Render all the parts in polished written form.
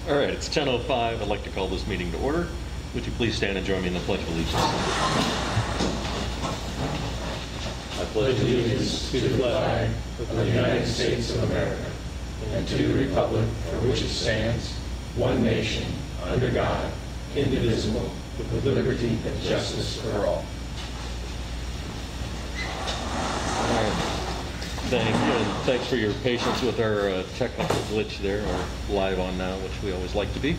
All right, it's 10:05. I'd like to call this meeting to order. Would you please stand and join me in the Pledge of Allegiance? I pledge allegiance to the flag of the United States of America and to the republic for which it stands, one nation, under God, indivisible, with liberty and justice for all. Thank you, and thanks for your patience with our technical glitch there, or live on now, which we always like to be.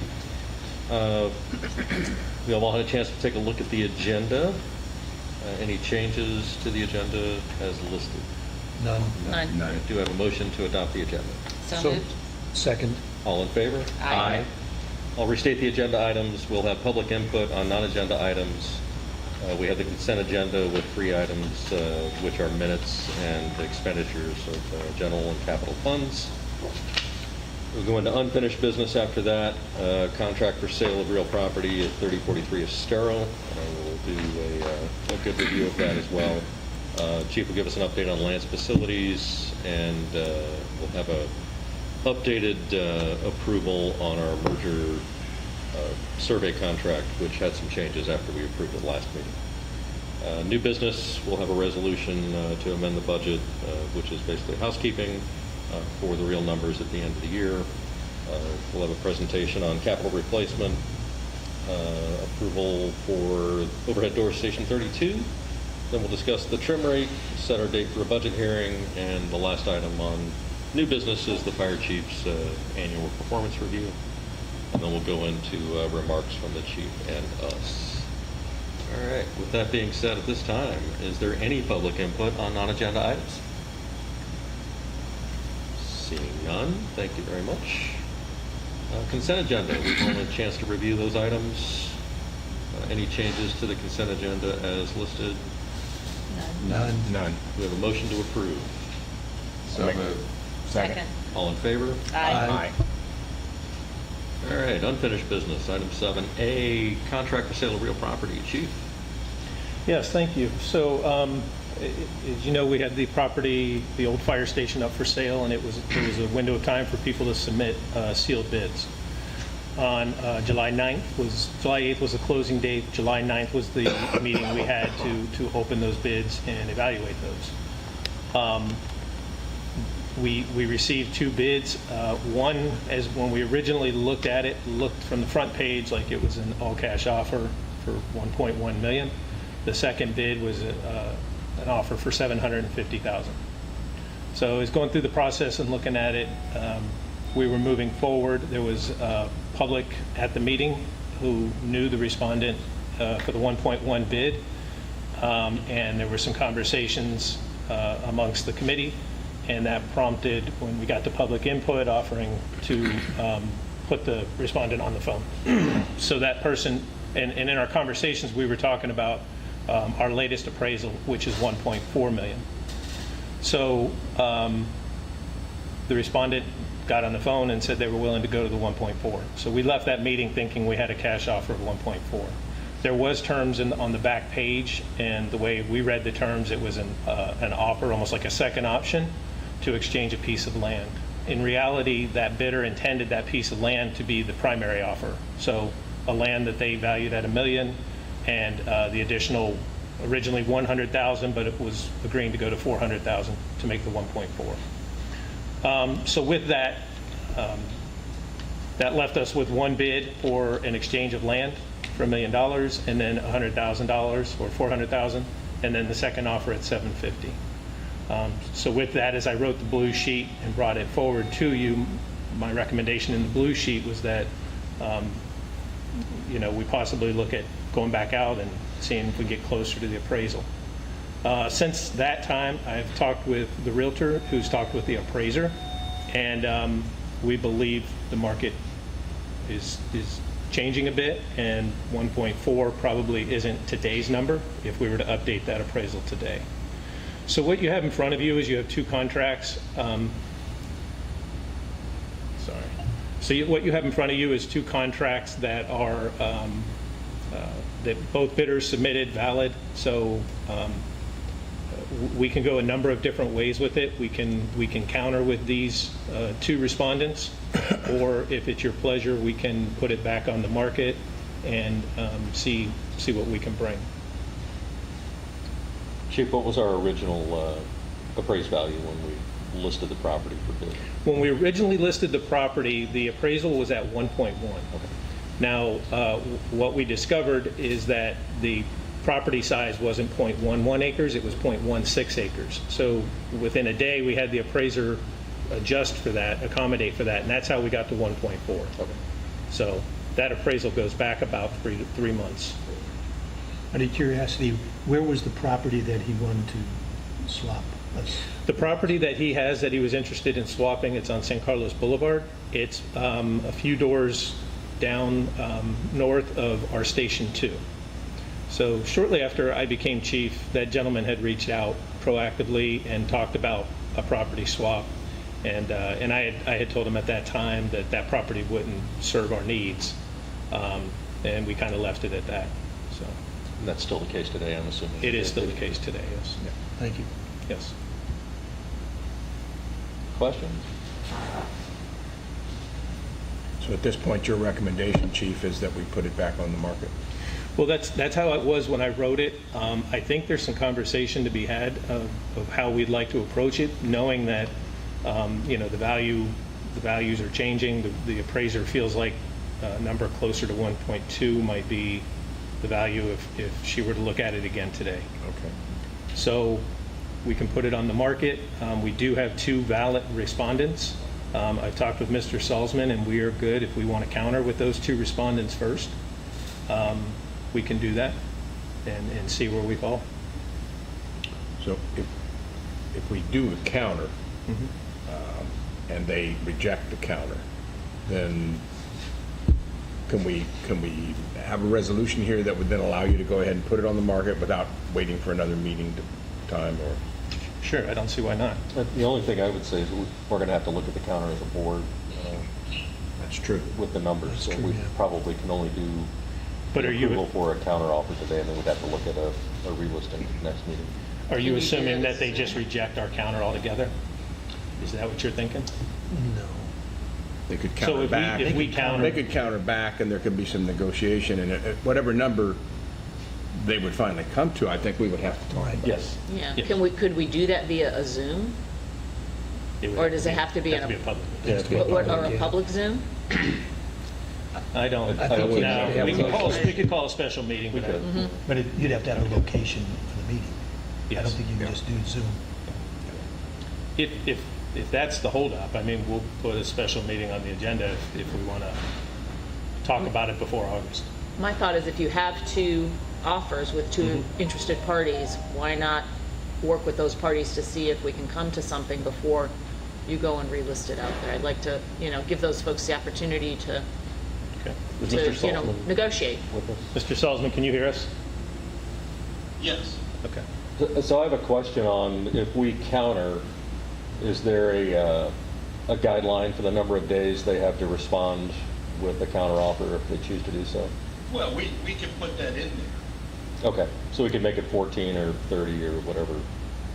We have all had a chance to take a look at the agenda. Any changes to the agenda as listed? None. I do have a motion to adopt the agenda. So moved. Second. All in favor? Aye. I'll restate the agenda items. We'll have public input on non-agenda items. We have the consent agenda with 3 items, which are minutes and expenditures of general and capital funds. We'll go into unfinished business after that. Contract for sale of real property at 3043 Estero. We'll do a good review of that as well. Chief will give us an update on Lance facilities, and we'll have a updated approval on our merger survey contract, which had some changes after we approved it last meeting. New business, we'll have a resolution to amend the budget, which is basically housekeeping for the real numbers at the end of the year. We'll have a presentation on capital replacement, approval for overhead door station 32. Then we'll discuss the trim rate, set our date for a budget hearing, and the last item on new business is the fire chief's annual performance review. And then we'll go into remarks from the chief and us. All right, with that being said, at this time, is there any public input on non-agenda items? Seeing none, thank you very much. Consent agenda, we've only had a chance to review those items. Any changes to the consent agenda as listed? None. We have a motion to approve. So moved. Second. All in favor? Aye. All right, unfinished business, item 7A, contract for sale of real property. Chief? Yes, thank you. So, as you know, we had the property, the old fire station up for sale, and it was a window of time for people to submit sealed bids. On July 8th was the closing date. July 9th was the meeting we had to open those bids and evaluate those. We received 2 bids. One, as when we originally looked at it, looked from the front page like it was an all-cash offer for $1.1 million. The second bid was an offer for $750,000. So as going through the process and looking at it, we were moving forward. There was public at the meeting who knew the respondent for the 1.1 bid, and there were some conversations amongst the committee. And that prompted, when we got the public input, offering to put the respondent on the phone. So that person, and in our conversations, we were talking about our latest appraisal, which is $1.4 million. So the respondent got on the phone and said they were willing to go to the 1.4. So we left that meeting thinking we had a cash offer of 1.4. There was terms on the back page, and the way we read the terms, it was an offer, almost like a second option, to exchange a piece of land. In reality, that bidder intended that piece of land to be the primary offer. So a land that they valued at $1 million, and the additional, originally $100,000, but it was agreeing to go to $400,000 to make the 1.4. So with that, that left us with one bid for an exchange of land for $1 million, and then $100,000 or $400,000, and then the second offer at $750,000. So with that, as I wrote the blue sheet and brought it forward to you, my recommendation in the blue sheet was that we possibly look at going back out and seeing if we get closer to the appraisal. Since that time, I've talked with the realtor, who's talked with the appraiser, and we believe the market is changing a bit, and 1.4 probably isn't today's number if we were to update that appraisal today. So what you have in front of you is you have 2 contracts. What you have in front of you is 2 contracts that are that both bidders submitted valid. So we can go a number of different ways with it. We can counter with these 2 respondents, or if it's your pleasure, we can put it back on the market and see what we can bring. Chief, what was our original appraised value when we listed the property for bid? When we originally listed the property, the appraisal was at 1.1. Now, what we discovered is that the property size wasn't 0.11 acres, it was 0.16 acres. So within a day, we had the appraiser adjust for that, accommodate for that, and that's how we got to 1.4. Okay. So that appraisal goes back about 3 months. Out of curiosity, where was the property that he wanted to swap? The property that he has that he was interested in swapping, it's on San Carlos Boulevard. It's a few doors down north of our Station 2. So shortly after I became chief, that gentleman had reached out proactively and talked about a property swap. And I had told him at that time that that property wouldn't serve our needs. And we kind of left it at that. So And that's still the case today, I'm assuming? it is still the case today, yes. Thank you. Yes. Questions? So at this point, your recommendation, Chief, is that we put it back on the market? Well, that's how it was when I wrote it. I think there's some conversation to be had of how we'd like to approach it, knowing that, the values are changing. The appraiser feels like a number closer to 1.2 might be the value if she were to look at it again today. Okay. So we can put it on the market. We do have 2 valid respondents. I've talked with Mr. Salzman, and we are good if we want to counter with those 2 respondents first. We can do that and see where we fall. So if we do a counter, and they reject the counter, then can we have a resolution here that would then allow you to go ahead and put it on the market without waiting for another meeting time, or? Sure, I don't see why not. The only thing I would say is we're going to have to look at the counter as a board That's true. with the numbers. That's So true, we yeah. probably can only do But are approval you, for a counter offer today, and then we'd have to look at a relisting next meeting. are you assuming that they just reject our counter altogether? Is that what you're thinking? No. They could So counter back. if we counter, They could counter back, and there could be some negotiation, and at whatever number they would finally come to, I think we would have to talk about it. Yes. Yeah, Yes. could we do that via a Zoom? would or does it have to be have in to a- be a public? Yeah, Has to be Or a public, yeah. public Zoom? I don't, I think we no, have to we can have call, a- we could call a special meeting. We but could. But you'd have to have a location for the meeting. I don't Yes. think you can just do Zoom. If that's the holdup, I mean, we'll put a special meeting on the agenda if we want to talk about it before August. My thought is if you have 2 offers with 2 interested parties, why not work with those parties to see if we can come to something before you go and relist it out there? I'd like to, give those folks the opportunity to, Okay. Is Mr. Saltzman negotiate. with us? Mr. Salzman, can you hear us? Yes. Okay. So I have a question on if we counter, is there a guideline for the number of days they have to respond with a counter offer if they choose to do so? Well, we can put that in there. Okay, so we could make it 14 or 30 or whatever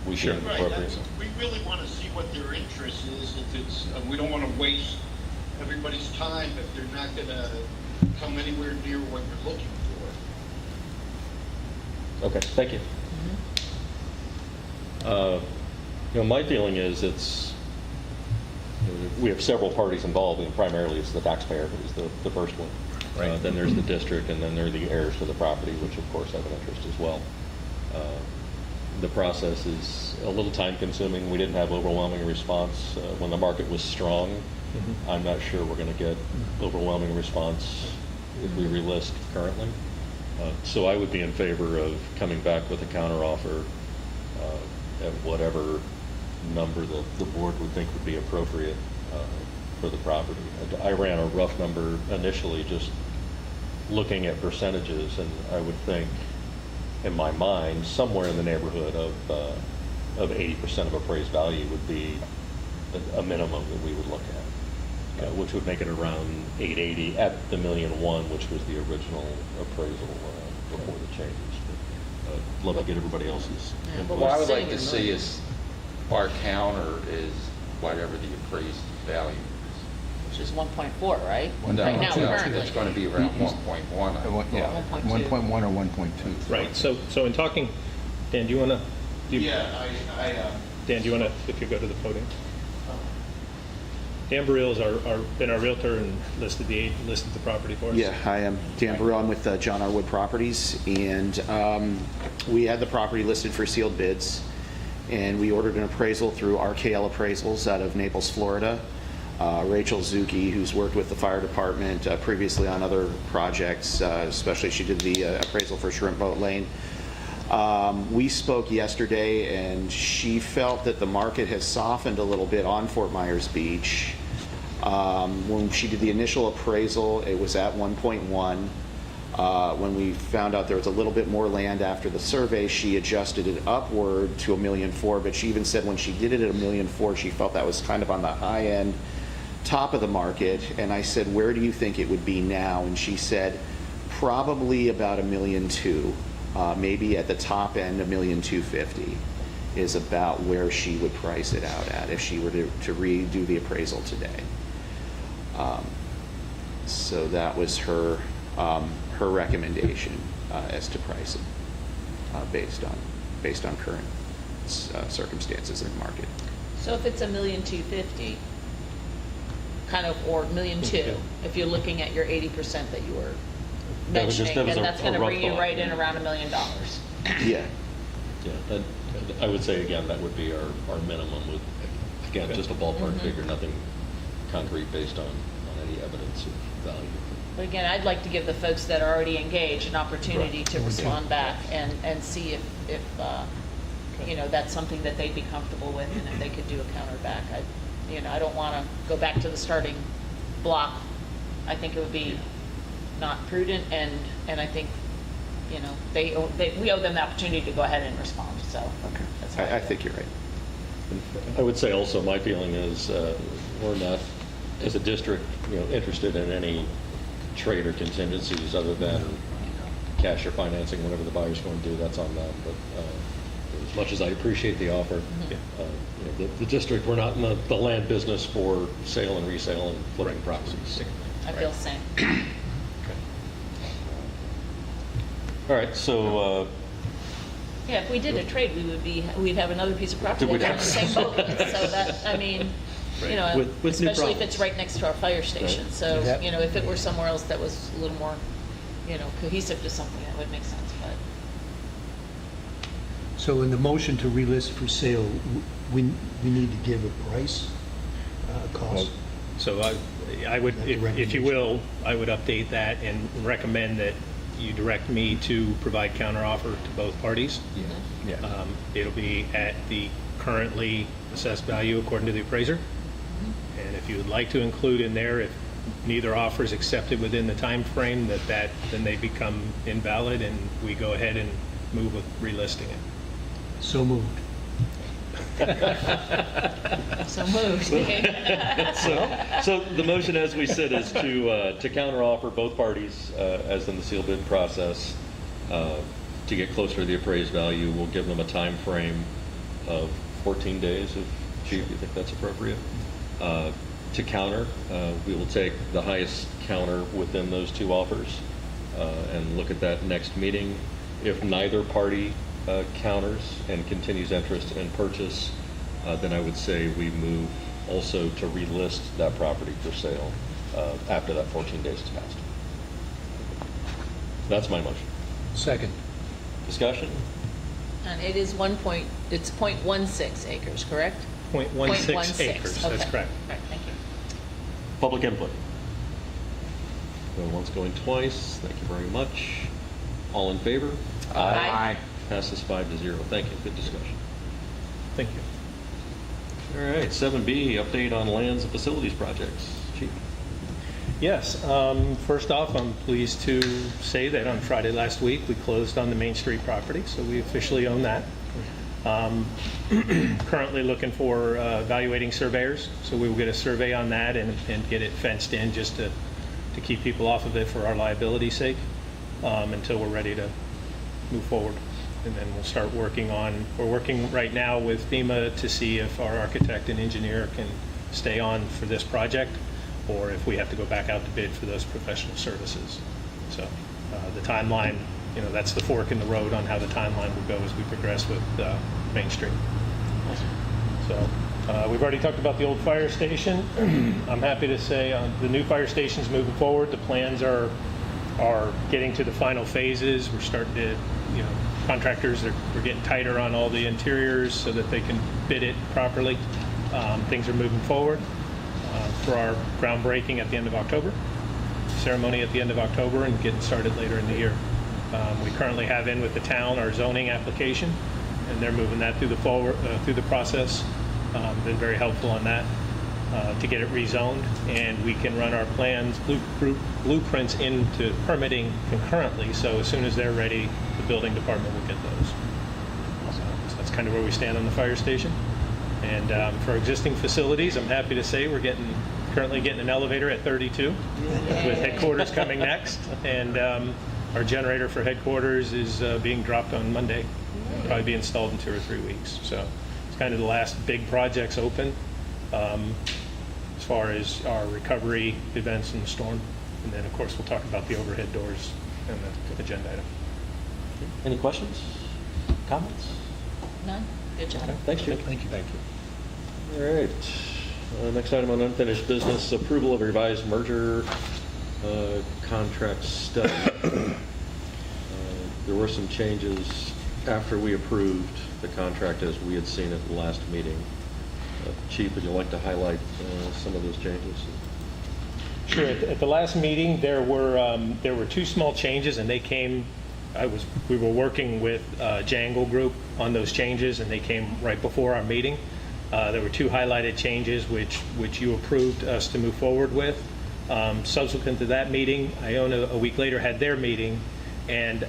we deem Right, appropriate. we really want to see what their interest is. If it's, we don't want to waste everybody's time if they're not going to come anywhere near what you're looking for. Okay, thank you. My feeling is we have several parties involved, and primarily it's the taxpayer is the first one. Right. Then there's the district, and then there are the heirs to the property, which of course have an interest as well. The process is a little time consuming. We didn't have overwhelming response when the market was strong. I'm not sure we're going to get overwhelming response if we relist currently. So I would be in favor of coming back with a counteroffer at whatever number the board would think would be appropriate for the property. I ran a rough number initially, just looking at percentages, and I would think, in my mind, somewhere in the neighborhood of 80% of appraised value would be a minimum that we would look at, which would make it around 880 at the $1,000,001, which was the original appraisal before the changes. love to get everybody else's Yeah, input. but What I we're would like sitting to in see millions. is our counter is whatever the appraised value Which is 1.4, right? is. Right now, currently. It's going to be around 1.1. Yeah, 1.2. 1.1 or 1.2. Right, so in talking, Dan, do you want to? Dan, do you want to, if you go to the podium? Dan Burrell is been our realtor and listed the property for us. Yeah, hi, I'm Dan Burrell. I'm with John R. Wood Properties, and we had the property listed for sealed bids, and we ordered an appraisal through RKL Appraisals out of Naples, Florida. Rachel Zucchi, who's worked with the fire department previously on other projects, especially she did the appraisal for Shrimp Boat Lane. We spoke yesterday, and she felt that the market has softened a little bit on Fort Myers Beach. When she did the initial appraisal, it was at 1.1. When we found out there was a little bit more land after the survey, she adjusted it upward to $1.4 million, but she even said when she did it at $1.4 million, she felt that was kind of on the high end, top of the market. And I said, where do you think it would be now? And she said, probably about $1.2 million. Maybe at the top end, $1.25 million is about where she would price it out at if she were to redo the appraisal today. So that was her recommendation as to pricing based on current circumstances in the market. So if it's $1.25 million, kind of, or $1.2 million, if you're looking at your 80% that you were That was mentioning, a- then that's a going to rough bring you thought. right in around $1 million. Yeah. Yeah, and I would say, again, that would be our minimum with, again, just a ballpark figure, nothing concrete based on any evidence of value. But again, I'd like to give the folks that are already engaged an opportunity to respond back and see if that's something that they'd be comfortable with, and if they could do a counter back. I don't want to go back to the starting block. I think it would be not prudent, and I think, we owe them the opportunity to go ahead and respond, so. Okay. that's how I think you're right. I would say also, my feeling is we're not, as a district, interested in any trade or contingencies other than cash or financing, whatever the buyer's going to do, that's on them. But as much as I appreciate the offer, the district, we're not in the land business for sale and resale and flipping properties. I feel the same. All right, so Yeah, if we did a trade, we'd have another piece of property We'd on the have- same boat. So that, With new especially if problems. it's right next to our fire station. Right. So, Yep. if it were somewhere else that was a little more, cohesive to something, that would make sense, but. So in the motion to relist for sale, we need to give a price, cost? So I would, if you will, I would update that and recommend that you direct me to provide counteroffer to both parties. Yeah. It'll be at the currently assessed value according to the appraiser. And if you would like to include in there, if neither offer is accepted within the time frame, then they become invalid, and we go ahead and move with relisting it. So moved. So moved. So the motion, as we said, is to counteroffer both parties, as in the seal bid process, to get closer to the appraised value. We'll give them a time frame of 14 days, if Chief, you think that's appropriate. To counter, we will take the highest counter within those two offers and look at that next meeting. If neither party counters and continues interest in purchase, then I would say we move also to relist that property for sale after that 14 days has passed. That's my motion. Second. Discussion? And it is it's 0.16 acres, correct? 0.16 acres, that's okay. correct. Right, thank you. Public input. Going once, going twice. Thank you very much. All in favor? Aye. Passes 5-0. Thank you. Good discussion. Thank you. All right, 7B, update on lands and facilities projects. Chief. Yes, first off, I'm pleased to say that on Friday last week, we closed on the Main Street property, so we officially own that. Currently looking for evaluating surveyors, so we will get a survey on that and get it fenced in just to keep people off of it for our liability's sake until we're ready to move forward. and then we'll start working on, we're working right now with FEMA to see if our architect and engineer can stay on for this project, or if we have to go back out to bid for those professional services. So the timeline, that's the fork in the road on how the timeline will go as we progress with Main Street. So we've already talked about the old fire station. I'm happy to say the new fire station's moving forward. The plans are getting to the final phases. We're starting to, contractors, we're getting tighter on all the interiors so that they can bid it properly. Things are moving forward for our groundbreaking at the end of October, ceremony at the end of October, and getting started later in the year. We currently have in with the town our zoning application, and they're moving that through the process. Been very helpful on that to get it rezoned, and we can run our plans, blueprints into permitting concurrently. So as soon as they're ready, the building department will get those. So that's kind of where we stand on the fire station. And for existing facilities, I'm happy to say we're currently getting an elevator at 32 with headquarters coming next. And our generator for headquarters is being dropped on Monday. It'll probably be installed in 2 or 3 weeks. So it's kind of the last big projects open as far as our recovery events in the storm. And then, of course, we'll talk about the overhead doors and the agenda item. Any questions, comments? None? Good job. Thanks, Jim. Thank you. All right. Next item on unfinished business, approval of revised merger contract study. There were some changes after we approved the contract as we had seen at the last meeting. Chief, would you like to highlight some of those changes? Sure. At the last meeting, there were 2 small changes, and they came. We were working with Jangle Group on those changes, and they came right before our meeting. There were 2 highlighted changes which you approved us to move forward with. Subsequent to that meeting, Iona a week later had their meeting, and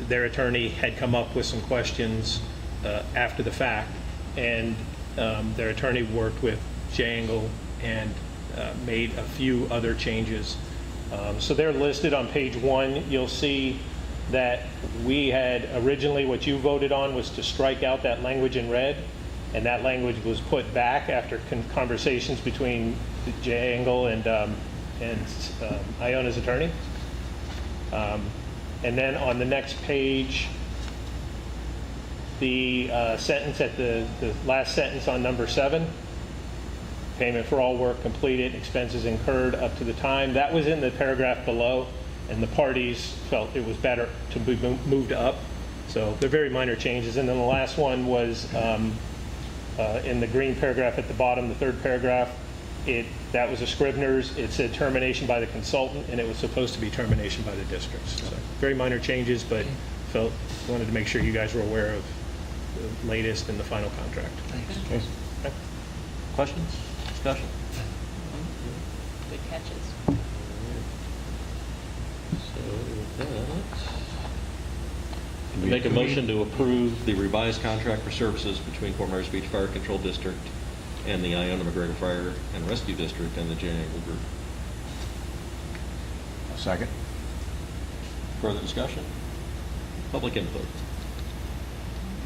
their attorney had come up with some questions after the fact, and their attorney worked with Jangle and made a few other changes. So they're listed on page 1. You'll see that we had originally, what you voted on was to strike out that language in red, and that language was put back after conversations between Jangle and Iona's attorney. And then on the next page, the sentence at the last sentence on number 7, payment for all work completed, expenses incurred up to the time. That was in the paragraph below, and the parties felt it was better to be moved up. So they're very minor changes. And then the last one was in the green paragraph at the bottom, the 3rd paragraph. That was a Scribner's. It said termination by the consultant, and it was supposed to be termination by the districts. So very minor changes, but wanted to make sure you guys were aware of the latest in the final contract. Thanks. Okay. Questions? Discussion? Good catches. So with that, make a motion to approve the revised contract for services between Fort Myers Beach Fire Control District and the Iona McGregor Fire and Rescue District and the Jangle Group. Second. Further discussion? Public input?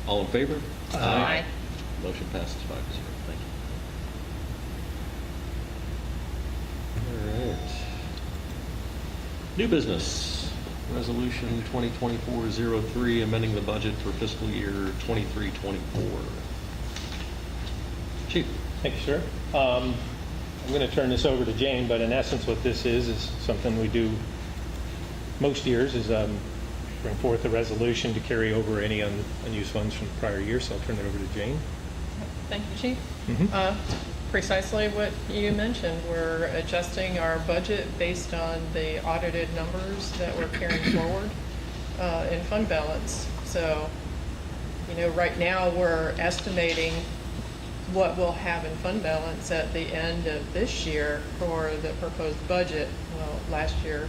All in favor? Aye. Motion passes 5-0. Thank you. All right. New business. Resolution 2024-03, amending the budget for fiscal year 23-24. Chief. Thank you, sir. I'm going to turn this over to Jane, but in essence what this is something we do most years, is bring forth a resolution to carry over any unused funds from the prior year, so I'll turn it over to Jane. Thank you, Chief. Precisely what you mentioned. We're adjusting our budget based on the audited numbers that we're carrying forward in fund balance. So, right now we're estimating what we'll have in fund balance at the end of this year for the proposed budget. Well, last year,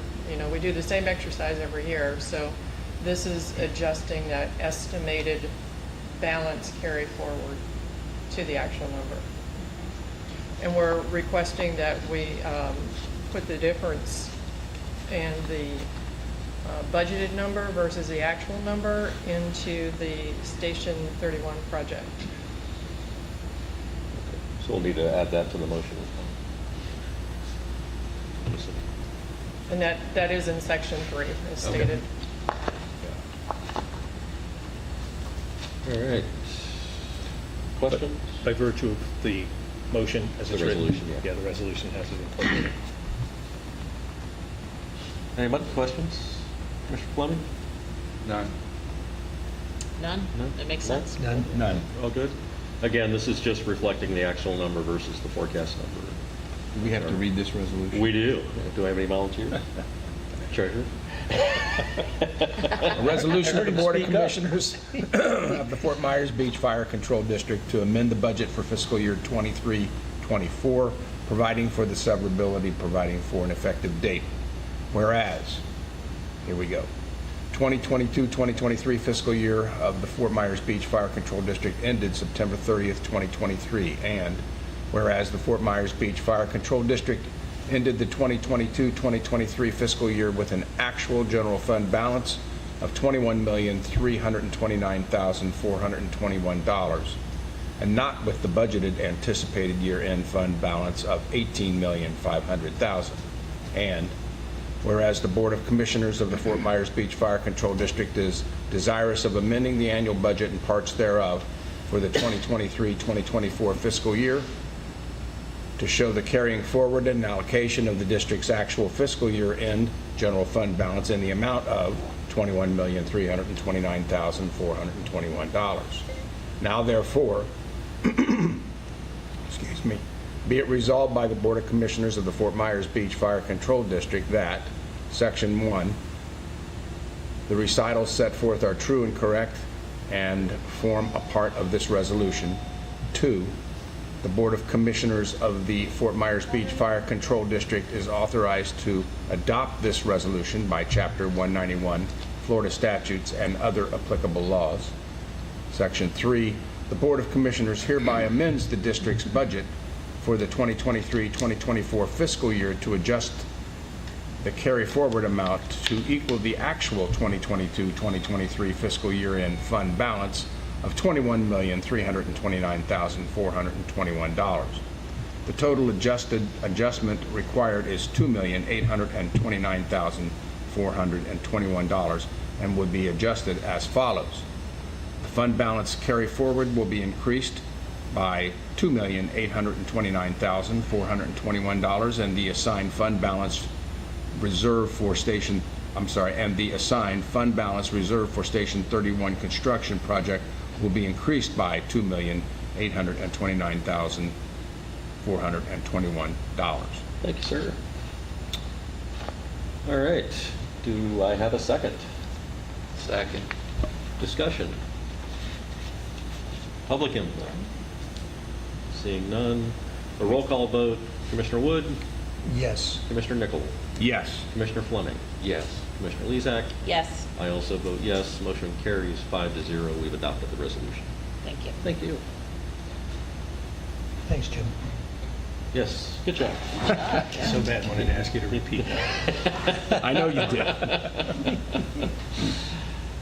we do the same exercise every year, so this is adjusting that estimated balance carry forward to the actual number. And we're requesting that we put the difference and the budgeted number versus the actual number into the Station 31 project. So we'll need to add that to the motion. And that is in section 3, as stated. All right. Questions? By virtue of the motion as The it's written. resolution, yeah. Yeah, the resolution has it incorporated. Anybody, questions? Mr. Fleming? None. None? No? That makes No? sense? None? None. All good? Again, this is just reflecting the actual number versus the forecast number. Do we have to read this resolution? We do. Do I have any volunteers? Treasurer? A resolution of the Board of Commissioners of the Fort Myers Beach Fire Control District to amend the budget for fiscal year 23-24, providing for the severability, providing for an effective date. Whereas, here we go, 2022-2023 fiscal year of the Fort Myers Beach Fire Control District ended September 30th, 2023, and whereas the Fort Myers Beach Fire Control District ended the 2022-2023 fiscal year with an actual general fund balance of $21,329,421, and not with the budgeted anticipated year-end fund balance of $18,500,000. And whereas the Board of Commissioners of the Fort Myers Beach Fire Control District is desirous of amending the annual budget and parts thereof for the 2023-2024 fiscal year to show the carrying forward and allocation of the district's actual fiscal year-end general fund balance in the amount of $21,329,421. Now therefore, excuse me, be it resolved by the Board of Commissioners of the Fort Myers Beach Fire Control District that, Section 1, the recitals set forth are true and correct and form a part of this resolution. 2, the Board of Commissioners of the Fort Myers Beach Fire Control District is authorized to adopt this resolution by Chapter 191, Florida statutes and other applicable laws. Section 3, the Board of Commissioners hereby amends the district's budget for the 2023-2024 fiscal year to adjust the carry forward amount to equal the actual 2022-2023 fiscal year-end fund balance of $21,329,421. The total adjustment required is $2,829,421 and would be adjusted as follows. The fund balance carry forward will be increased by $2,829,421, and the assigned fund balance reserved for Station 31 construction project will be increased by $2,829,421. Thank you, sir. All right. Do I have a second? Second. Discussion. Public input. Seeing none. A roll call vote. Commissioner Wood, Yes. Commissioner Nickel, Yes. Commissioner Fleming, Yes. Commissioner Lezak. Yes, I also vote yes. Motion carries 5-0. We've adopted the resolution. thank you. Thank you. Thanks, Jim. Yes, good job. So bad, wanted to ask you to repeat that. I know you did.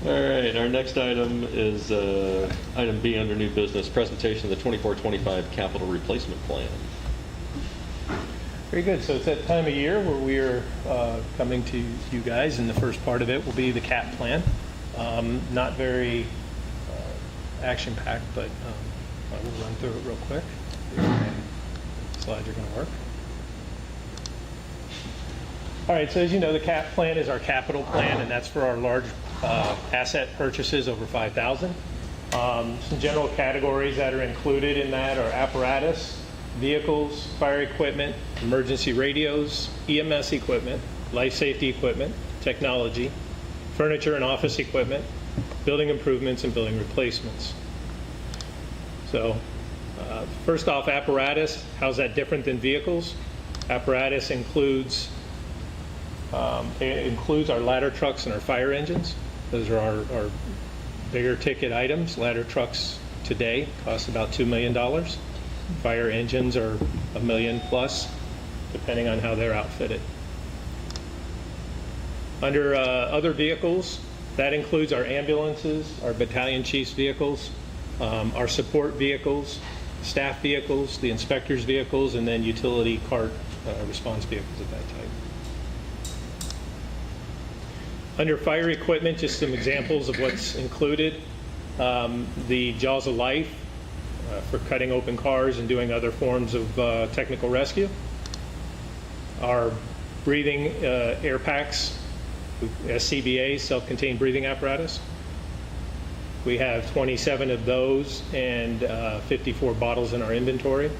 All right, our next item is item B under new business, presentation of the 24-25 capital replacement plan. Very good. So it's that time of year where we are coming to you guys, and the first part of it will be the CAP plan. Not very action-packed, but I will run through it real quick. Slides are going to work. All right, so as you know, the CAP plan is our capital plan, and that's for our large asset purchases over 5,000. Some general categories that are included in that are apparatus, vehicles, fire equipment, emergency radios, EMS equipment, life safety equipment, technology, furniture and office equipment, building improvements, and building replacements. So first off, apparatus, how's that different than vehicles? Apparatus includes our ladder trucks and our fire engines. Those are our bigger ticket items. Ladder trucks today cost about $2 million. Fire engines are $1 million plus, depending on how they're outfitted. Under other vehicles, that includes our ambulances, our battalion chief's vehicles, our support vehicles, staff vehicles, the inspector's vehicles, and then utility cart response vehicles of that type. Under fire equipment, just some examples of what's included. The Jaws of Life for cutting open cars and doing other forms of technical rescue. Our breathing air packs, SCBA, self-contained breathing apparatus. We have 27 of those and 54 bottles in our inventory.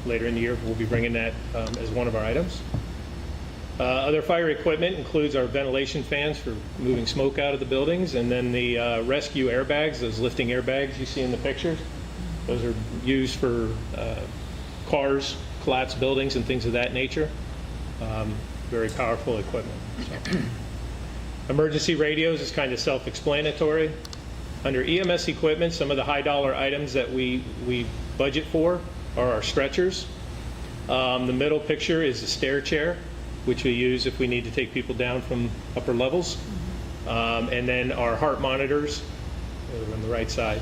Later in the year, we'll be bringing that as one of our items. Other fire equipment includes our ventilation fans for moving smoke out of the buildings, and then the rescue airbags, those lifting airbags you see in the pictures. Those are used for cars, collapsed buildings, and things of that nature. Very powerful equipment. So. Emergency radios is kind of self-explanatory. Under EMS equipment, some of the high dollar items that we budget for are our stretchers. The middle picture is a stair chair, which we use if we need to take people down from upper levels. And then our heart monitors on the right side.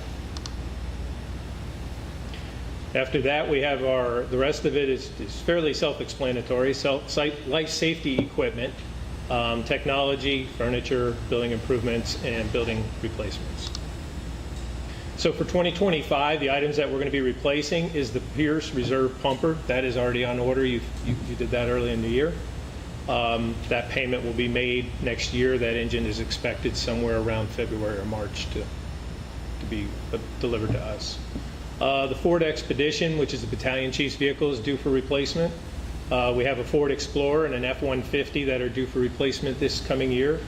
After that, we have the rest of it is fairly self-explanatory. Life safety equipment, technology, furniture, building improvements, and building replacements. So for 2025, the items that we're going to be replacing is the Pierce Reserve Pumper. That is already on order. You did that early in the year. That payment will be made next year. That engine is expected somewhere around February or March to be delivered to us. The Ford Expedition, which is the battalion chief's vehicle, is due for replacement. We have a Ford Explorer and an F-150 that are due for replacement this coming year.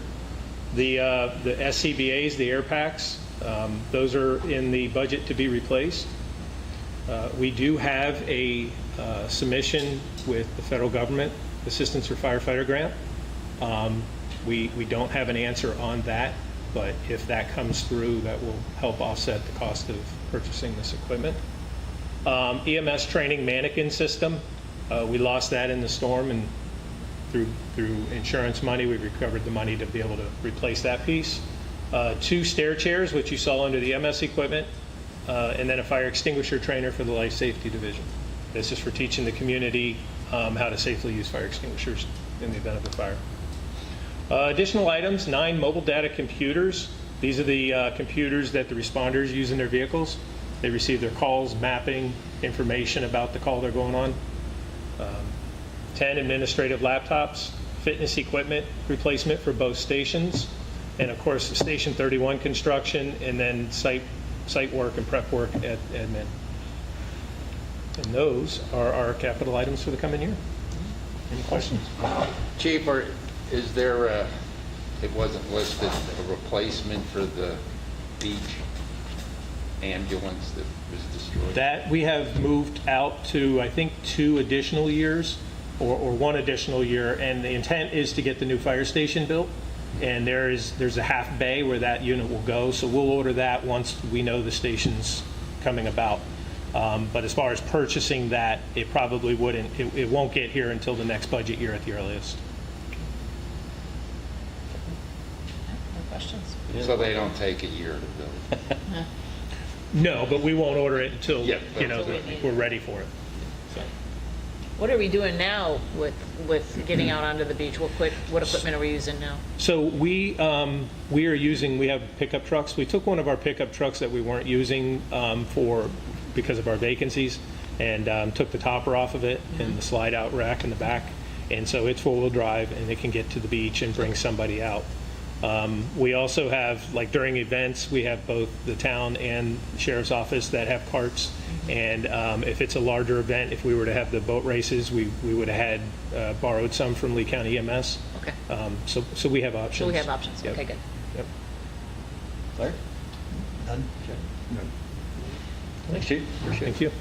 The SCBAs, the air packs, those are in the budget to be replaced. We do have a submission with the federal government Assistance for Firefighter Grant. We don't have an answer on that, but if that comes through, that will help offset the cost of purchasing this equipment. EMS training mannequin system, we lost that in the storm, and through insurance money, we recovered the money to be able to replace that piece. 2 stair chairs, which you saw under the EMS equipment, and then a fire extinguisher trainer for the life safety division. This is for teaching the community how to safely use fire extinguishers in the event of a fire. Additional items, 9 mobile data computers. These are the computers that the responders use in their vehicles. They receive their calls, mapping, information about the call they're going on. 10 administrative laptops, fitness equipment replacement for both stations, and of course the Station 31 construction, and then site work and prep work at admin. And those are our capital items for the coming year. Any questions? Chief, is there it wasn't listed, a replacement for the beach ambulance that was destroyed? That we have moved out to, I think, 2 additional years or 1 additional year, and the intent is to get the new fire station built, and there's a half bay where that unit will go, so we'll order that once we know the station's coming about. But as far as purchasing that, it probably wouldn't, it won't get here until the next budget year at the earliest. No questions? So they don't take a year to build? No, but we won't order it until, Yeah, we're ready for it. So. What are we doing now with getting out onto the beach? What equipment are we using now? So we have pickup trucks. We took one of our pickup trucks that we weren't using because of our vacancies, and took the topper off of it and the slide out rack in the back, and so it's 4-wheel drive and it can get to the beach and bring somebody out. We also have, like during events, we have both the town and sheriff's office that have carts, and if it's a larger event, if we were to have the boat races, we would have had borrowed some from Lee County EMS. Okay. So we have options. So we have options. Yep. Okay, good. Yep. Larry? None? Thanks, Chief. Appreciate it. Thank you.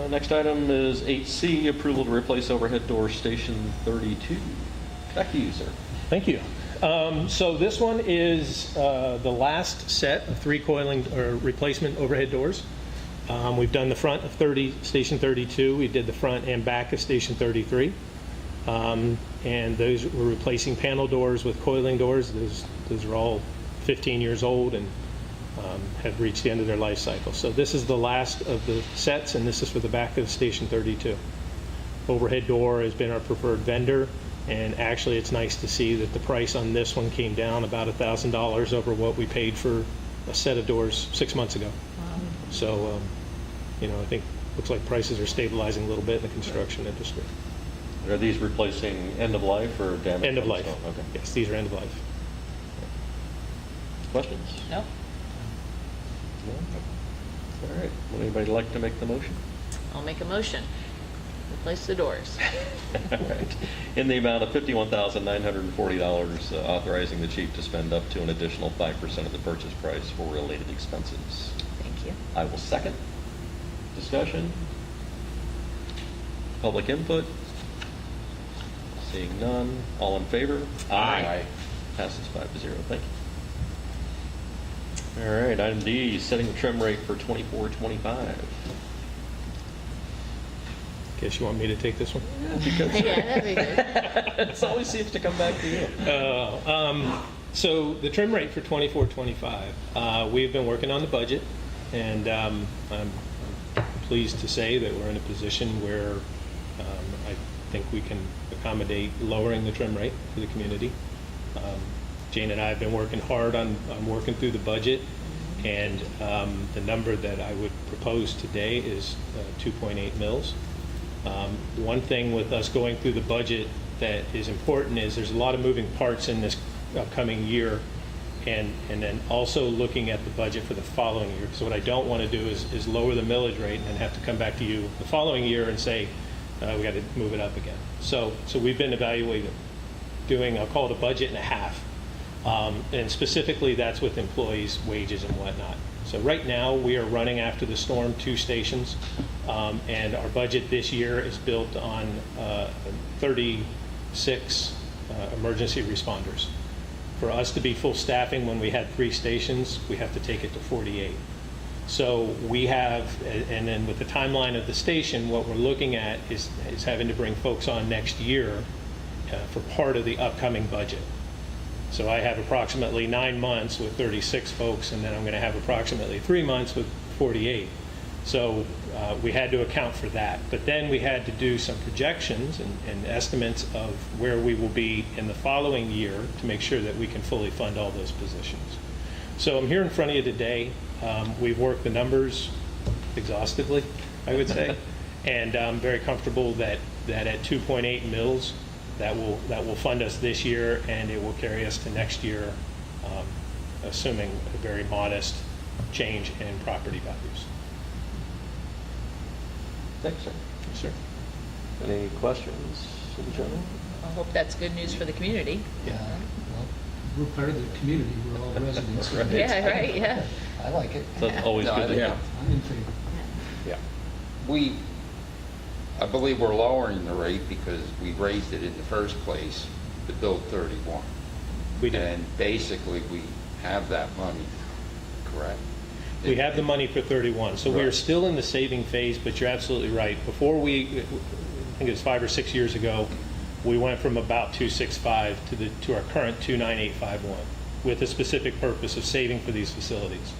Next item is 8C, approval to replace overhead door station 32. Back to you, sir. Thank you. So this one is the last set of 3 coiling or replacement overhead doors. We've done the front of Station 32. We did the front and back of Station 33. And those, we're replacing panel doors with coiling doors. Those are all 15 years old and have reached the end of their life cycle. So this is the last of the sets, and this is for the back of Station 32. Overhead door has been our preferred vendor, and actually it's nice to see that the price on this one came down about $1,000 over what we paid for a set of doors 6 months ago. So, I think looks like prices are stabilizing a little bit in the construction industry. Are these replacing end of life or damaged? End of life. Oh, okay. Yes, these are end of life. Questions? No? No? All right. Would anybody like to make the motion? I'll make a motion. Replace the doors. All right. In the amount of $51,940, authorizing the chief to spend up to an additional 5% of the purchase price for related expenses. Thank you. I will second. Discussion? Public input? Seeing none. All in favor? Aye. Passes 5-0. Thank you. All right, item D, setting the trim rate for 24-25. Guess you want me to take this one? Yeah, that'd be good. It always seems to come back to you. So the trim rate for 24-25, we've been working on the budget, and I'm pleased to say that we're in a position where I think we can accommodate lowering the trim rate for the community. Jane and I have been working hard on working through the budget, and the number that I would propose today is 2.8 mils. One thing with us going through the budget that is important is there's a lot of moving parts in this upcoming year, and then also looking at the budget for the following year. So what I don't want to do is lower the millage rate and then have to come back to you the following year and say, we got to move it up again. So we've been evaluating, doing, I'll call it a budget and a half. And specifically that's with employees' wages and whatnot. So right now we are running after the storm 2 stations, and our budget this year is built on 36 emergency responders. For us to be full staffing when we had 3 stations, we have to take it to 48. So we have, and then with the timeline of the station, what we're looking at is having to bring folks on next year for part of the upcoming budget. So I have approximately 9 months with 36 folks, and then I'm going to have approximately 3 months with 48. So we had to account for that. But then we had to do some projections and estimates of where we will be in the following year to make sure that we can fully fund all those positions. So I'm here in front of you today. We've worked the numbers exhaustively, I would say, and I'm very comfortable that at 2.8 mils, that will fund us this year, and it will carry us to next year, assuming a very modest change in property values. Thanks, sir. Yes, sir. Any questions in general? I hope that's good news for the community. Yeah, well, we're part of the community, we're all residents. Right. Yeah, right, yeah. I like it. So it's always No, good to yeah. hear. I'm in favor. Yeah. I believe we're lowering the rate because we raised it in the first place to build 31. We did. And basically, we have that money, correct? We have the money for 31, so we are Right. still in the saving phase, but you're absolutely right. Before I think it was 5 or 6 years ago, we went from about 265 to our current 29851, with a specific purpose of saving for these facilities.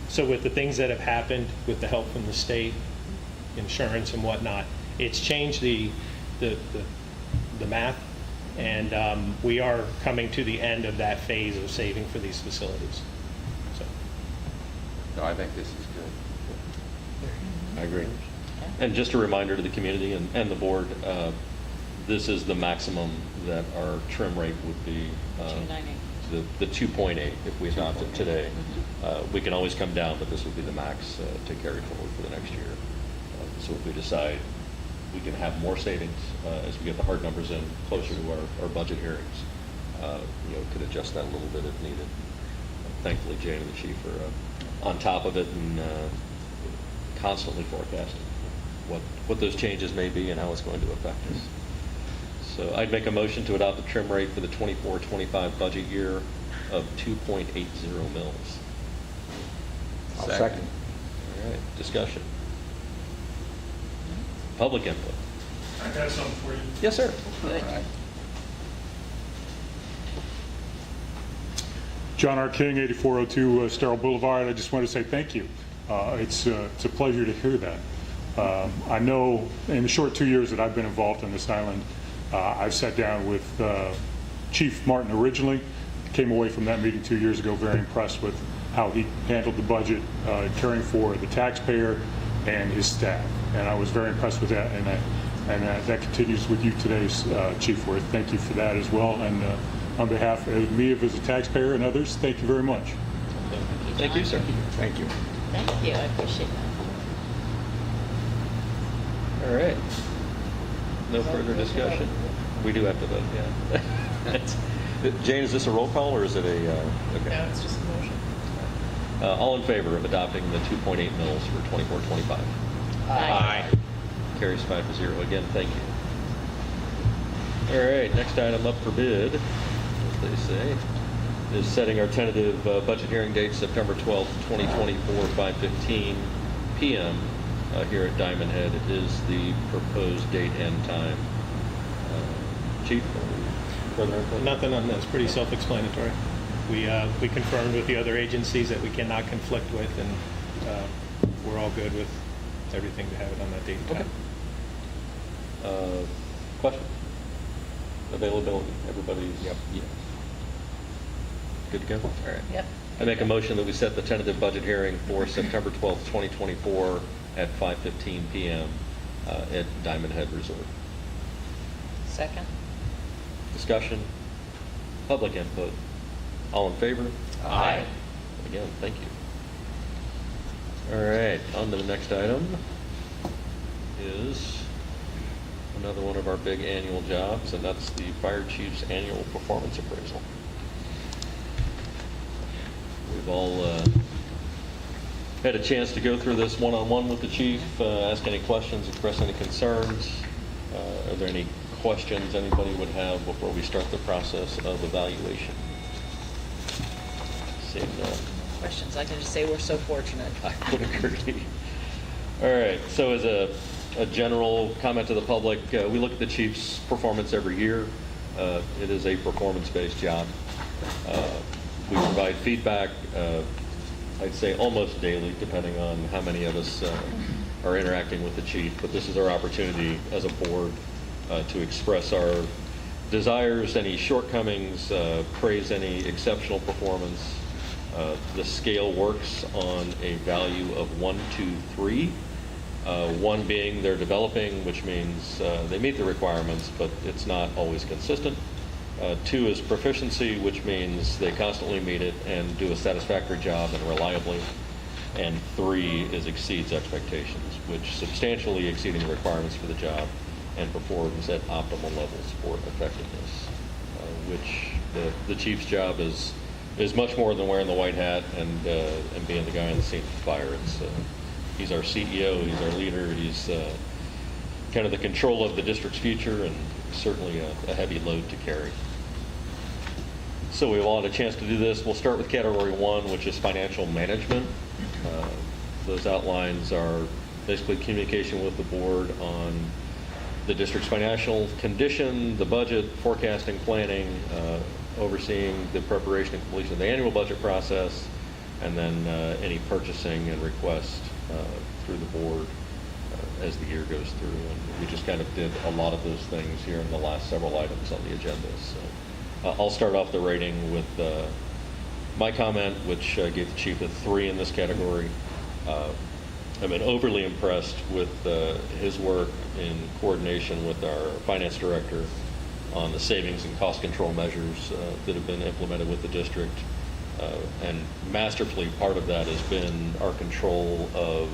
So with the things that have happened, with the help from the state, insurance and whatnot, it's changed the math, and we are coming to the end of that phase of saving for these facilities. So. No, I think this is good. I agree. And just a reminder to the community and the board, this is the maximum that our trim rate would be. 298. The 2.8, if we adopt it today. We can always come down, but this would be the max to carry forward for the next year. So if we decide we can have more savings as we get the hard numbers in closer to our budget hearings, could adjust that a little bit if needed. Thankfully, Jane and the chief are on top of it and constantly forecasting what those changes may be and how it's going to affect us. So I'd make a motion to adopt the trim rate for the 24-25 budget year of 2.80 mils. I'll second. All right, discussion. Public input. I've got something for you. Yes, sir. John R. King, 8402 Sterling Boulevard. I just want to say thank you. It's a pleasure to hear that. I know in the short 2 years that I've been involved on this island, I've sat down with Chief Martin originally, came away from that meeting 2 years ago very impressed with how he handled the budget, caring for the taxpayer and his staff. And I was very impressed with that, and that continues with you today, Chief Worth. Thank you for that as well. And on behalf of me as a taxpayer and others, thank you very much. Thank you, sir. Thank you. Thank you, I appreciate that. All right. No further discussion? We do have to vote, yeah. Jane, is this a roll call or is it a, okay. No, it's just a motion. All in favor of adopting the 2.8 mils for 24-25? Aye. Carries 5-0. Again, thank you. All right, next item up for bid, as they say, is setting our tentative budget hearing date, September 12th, 2024, 5:15 p.m. Here at Diamond Head. It is the proposed date and time. Chief, further input? Nothing on this, pretty self-explanatory. We confirmed with the other agencies that we cannot conflict with, and we're all good with everything to have it on that date and time. Question? Availability? Everybody's? Yep. Yeah. Good to go? All right. Yep. I make a motion that we set the tentative budget hearing for September 12th, 2024 at 5:15 p.m. At Diamond Head Resort. Second? Discussion? Public input? All in favor? Aye. Again, thank you. All right, on to the next item is another one of our big annual jobs, and that's the fire chief's annual performance appraisal. We've all had a chance to go through this one-on-one with the chief, ask any questions, express any concerns. Are there any questions anybody would have before we start the process of evaluation? Seeing none. Questions? I can just say we're so fortunate. I would agree. All right, so as a general comment to the public, we look at the chief's performance every year. It is a performance-based job. We provide feedback, I'd say almost daily, depending on how many of us are interacting with the chief. But this is our opportunity as a board to express our desires, any shortcomings, praise any exceptional performance. The scale works on a value of 1, 2, 3. 1 being they're developing, which means they meet the requirements, but it's not always consistent. 2 is proficiency, which means they constantly meet it and do a satisfactory job and reliably. And 3 is exceeds expectations, which substantially exceeding the requirements for the job and performs at optimal levels for effectiveness, which the chief's job is much more than wearing the white hat and being the guy on the scene of the fire. He's our CEO, he's our leader, he's kind of the control of the district's future, and certainly a heavy load to carry. So we've all had a chance to do this. We'll start with category 1, which is financial management. Those outlines are basically communication with the board on the district's financial condition, the budget, forecasting, planning, overseeing the preparation and completion of the annual budget process, and then any purchasing and request through the board as the year goes through. And we just kind of did a lot of those things here in the last several items on the agenda. So I'll start off the rating with my comment, which gave the chief a 3 in this category. I've been overly impressed with his work in coordination with our finance director on the savings and cost control measures that have been implemented with the district. And masterfully, part of that has been our control of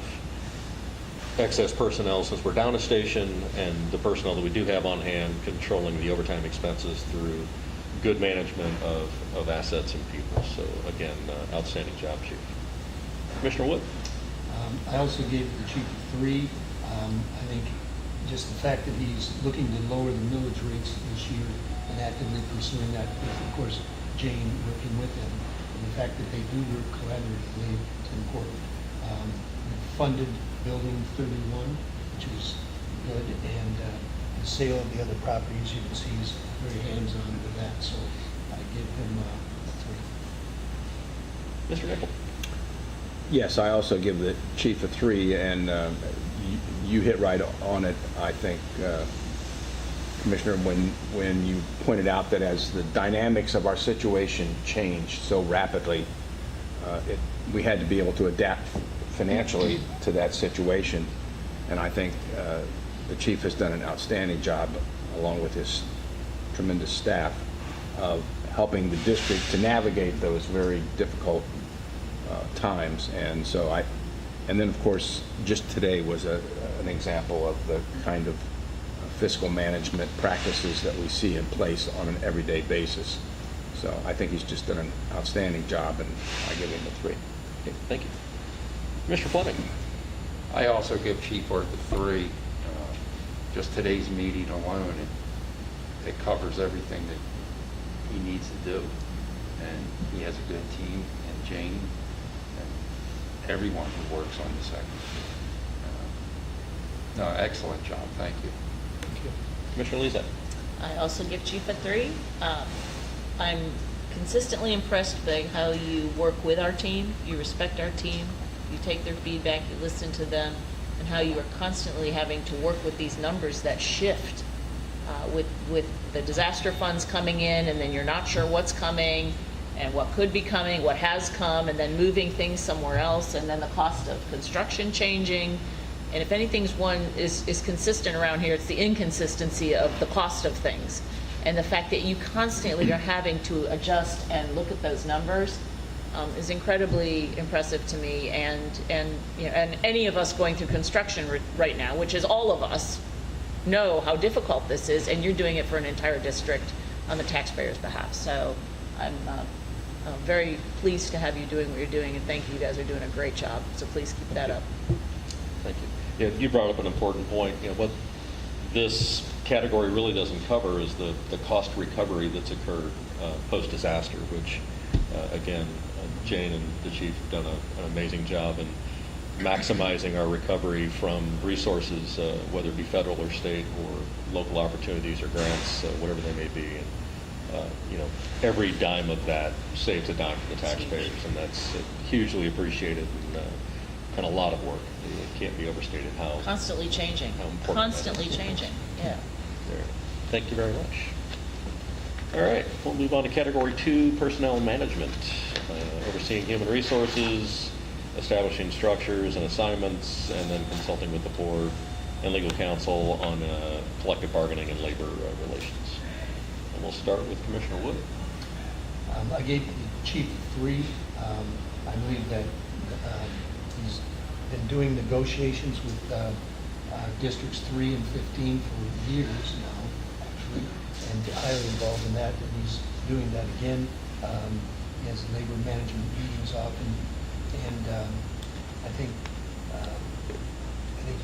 excess personnel since we're down a station, and the personnel that we do have on hand, controlling the overtime expenses through good management of assets and people. So again, outstanding job, Chief. Commissioner Wood? I also gave the chief a 3. I think just the fact that he's looking to lower the millage rates this year and actively pursuing that, with, of course, Jane working with him, and the fact that they do work collaboratively is important. We funded Building 31, which is good, and the sale of the other properties, you can see he's very hands-on with that, so I give him a 3. Mr. Nichol? Yes, I also give the chief a 3, and you hit right on it, I think, Commissioner, when you pointed out that as the dynamics of our situation changed so rapidly, we had to be able to adapt financially to that situation. And I think the chief has done an outstanding job, along with his tremendous staff, of helping the district to navigate those very difficult times. And so and then of course, just today was an example of the kind of fiscal management practices that we see in place on an everyday basis. So I think he's just done an outstanding job, and I give him a 3. Okay, thank you. Mr. Fleming? I also give Chief Worth a 3. Just today's meeting alone, it covers everything that he needs to do. And he has a good team, and Jane, and everyone who works on the sector. No, excellent job, thank you. Commissioner Lezak? I also give Chief a 3. I'm consistently impressed by how you work with our team, you respect our team, you take their feedback, you listen to them, and how you are constantly having to work with these numbers that shift with the disaster funds coming in, and then you're not sure what's coming and what could be coming, what has come, and then moving things somewhere else, and then the cost of construction changing. And if anything's is consistent around here, it's the inconsistency of the cost of things. And the fact that you constantly are having to adjust and look at those numbers is incredibly impressive to me. And you know, and any of us going through construction right now, which is all of us, know how difficult this is, and you're doing it for an entire district on the taxpayers' behalf. So I'm very pleased to have you doing what you're doing, and thank you. You guys are doing a great job. So please keep that up. Thank you. Yeah, you brought up an important point. You know, what this category really doesn't cover is the cost recovery that's occurred post-disaster, which, again, Jane and the chief have done an amazing job in maximizing our recovery from resources, whether it be federal or state or local opportunities or grants, whatever they may be. And, you know, every dime of that saves a dime for the taxpayers, and that's hugely appreciated and a lot of work. It can't be overstated how Constantly changing. How important that Constantly is. changing. Yeah. there. Thank you very much. All right, we'll move on to Category 2, Personnel Management, overseeing human resources, establishing structures and assignments, and then consulting with the board and legal counsel on collective bargaining and labor relations. And we'll start with Commissioner Wood. I gave the chief 3. I believe that he's been doing negotiations with districts 3 and 15 for years now, actually, and highly involved in that, and he's doing that again. He has labor management meetings often, and I think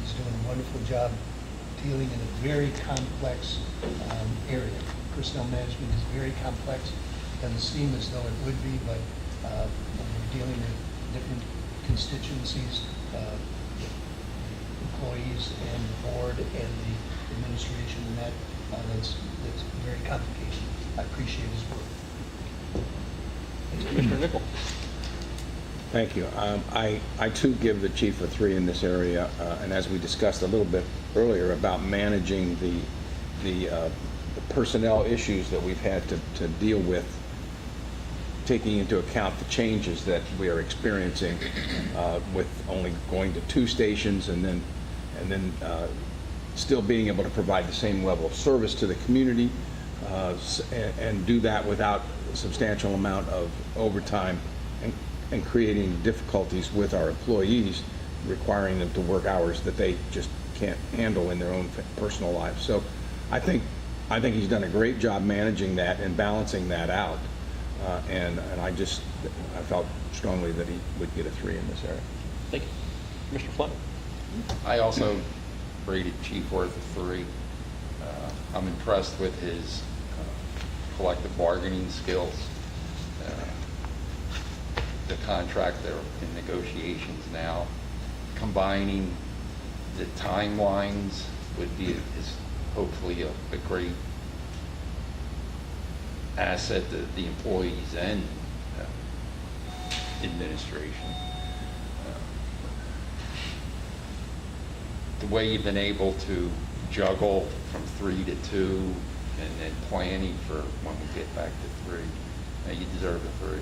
he's doing a wonderful job dealing in a very complex area. Personnel management is very complex. Doesn't seem as though it would be, but when we're dealing with different constituencies, employees and the board and the administration, and that's very complicated. I appreciate his work. Commissioner Nichol. Thank you. I too give the chief a 3 in this area, and as we discussed a little bit earlier about managing the personnel issues that we've had to deal with, taking into account the changes that we are experiencing with only going to 2 stations and then still being able to provide the same level of service to the community and do that without a substantial amount of overtime and creating difficulties with our employees, requiring them to work hours that they just can't handle in their own personal lives. So I think he's done a great job managing that and balancing that out. And I felt strongly that he would get a 3 in this area. Thank you. Mr. Fleming. I also rated Chief Worth a 3. I'm impressed with his collective bargaining skills. The contract, they're in negotiations now. Combining the timelines would be his hopefully a great asset to the employees and administration. The way you've been able to juggle from 3 to 2 and then planning for when we get back to 3, you deserve a 3.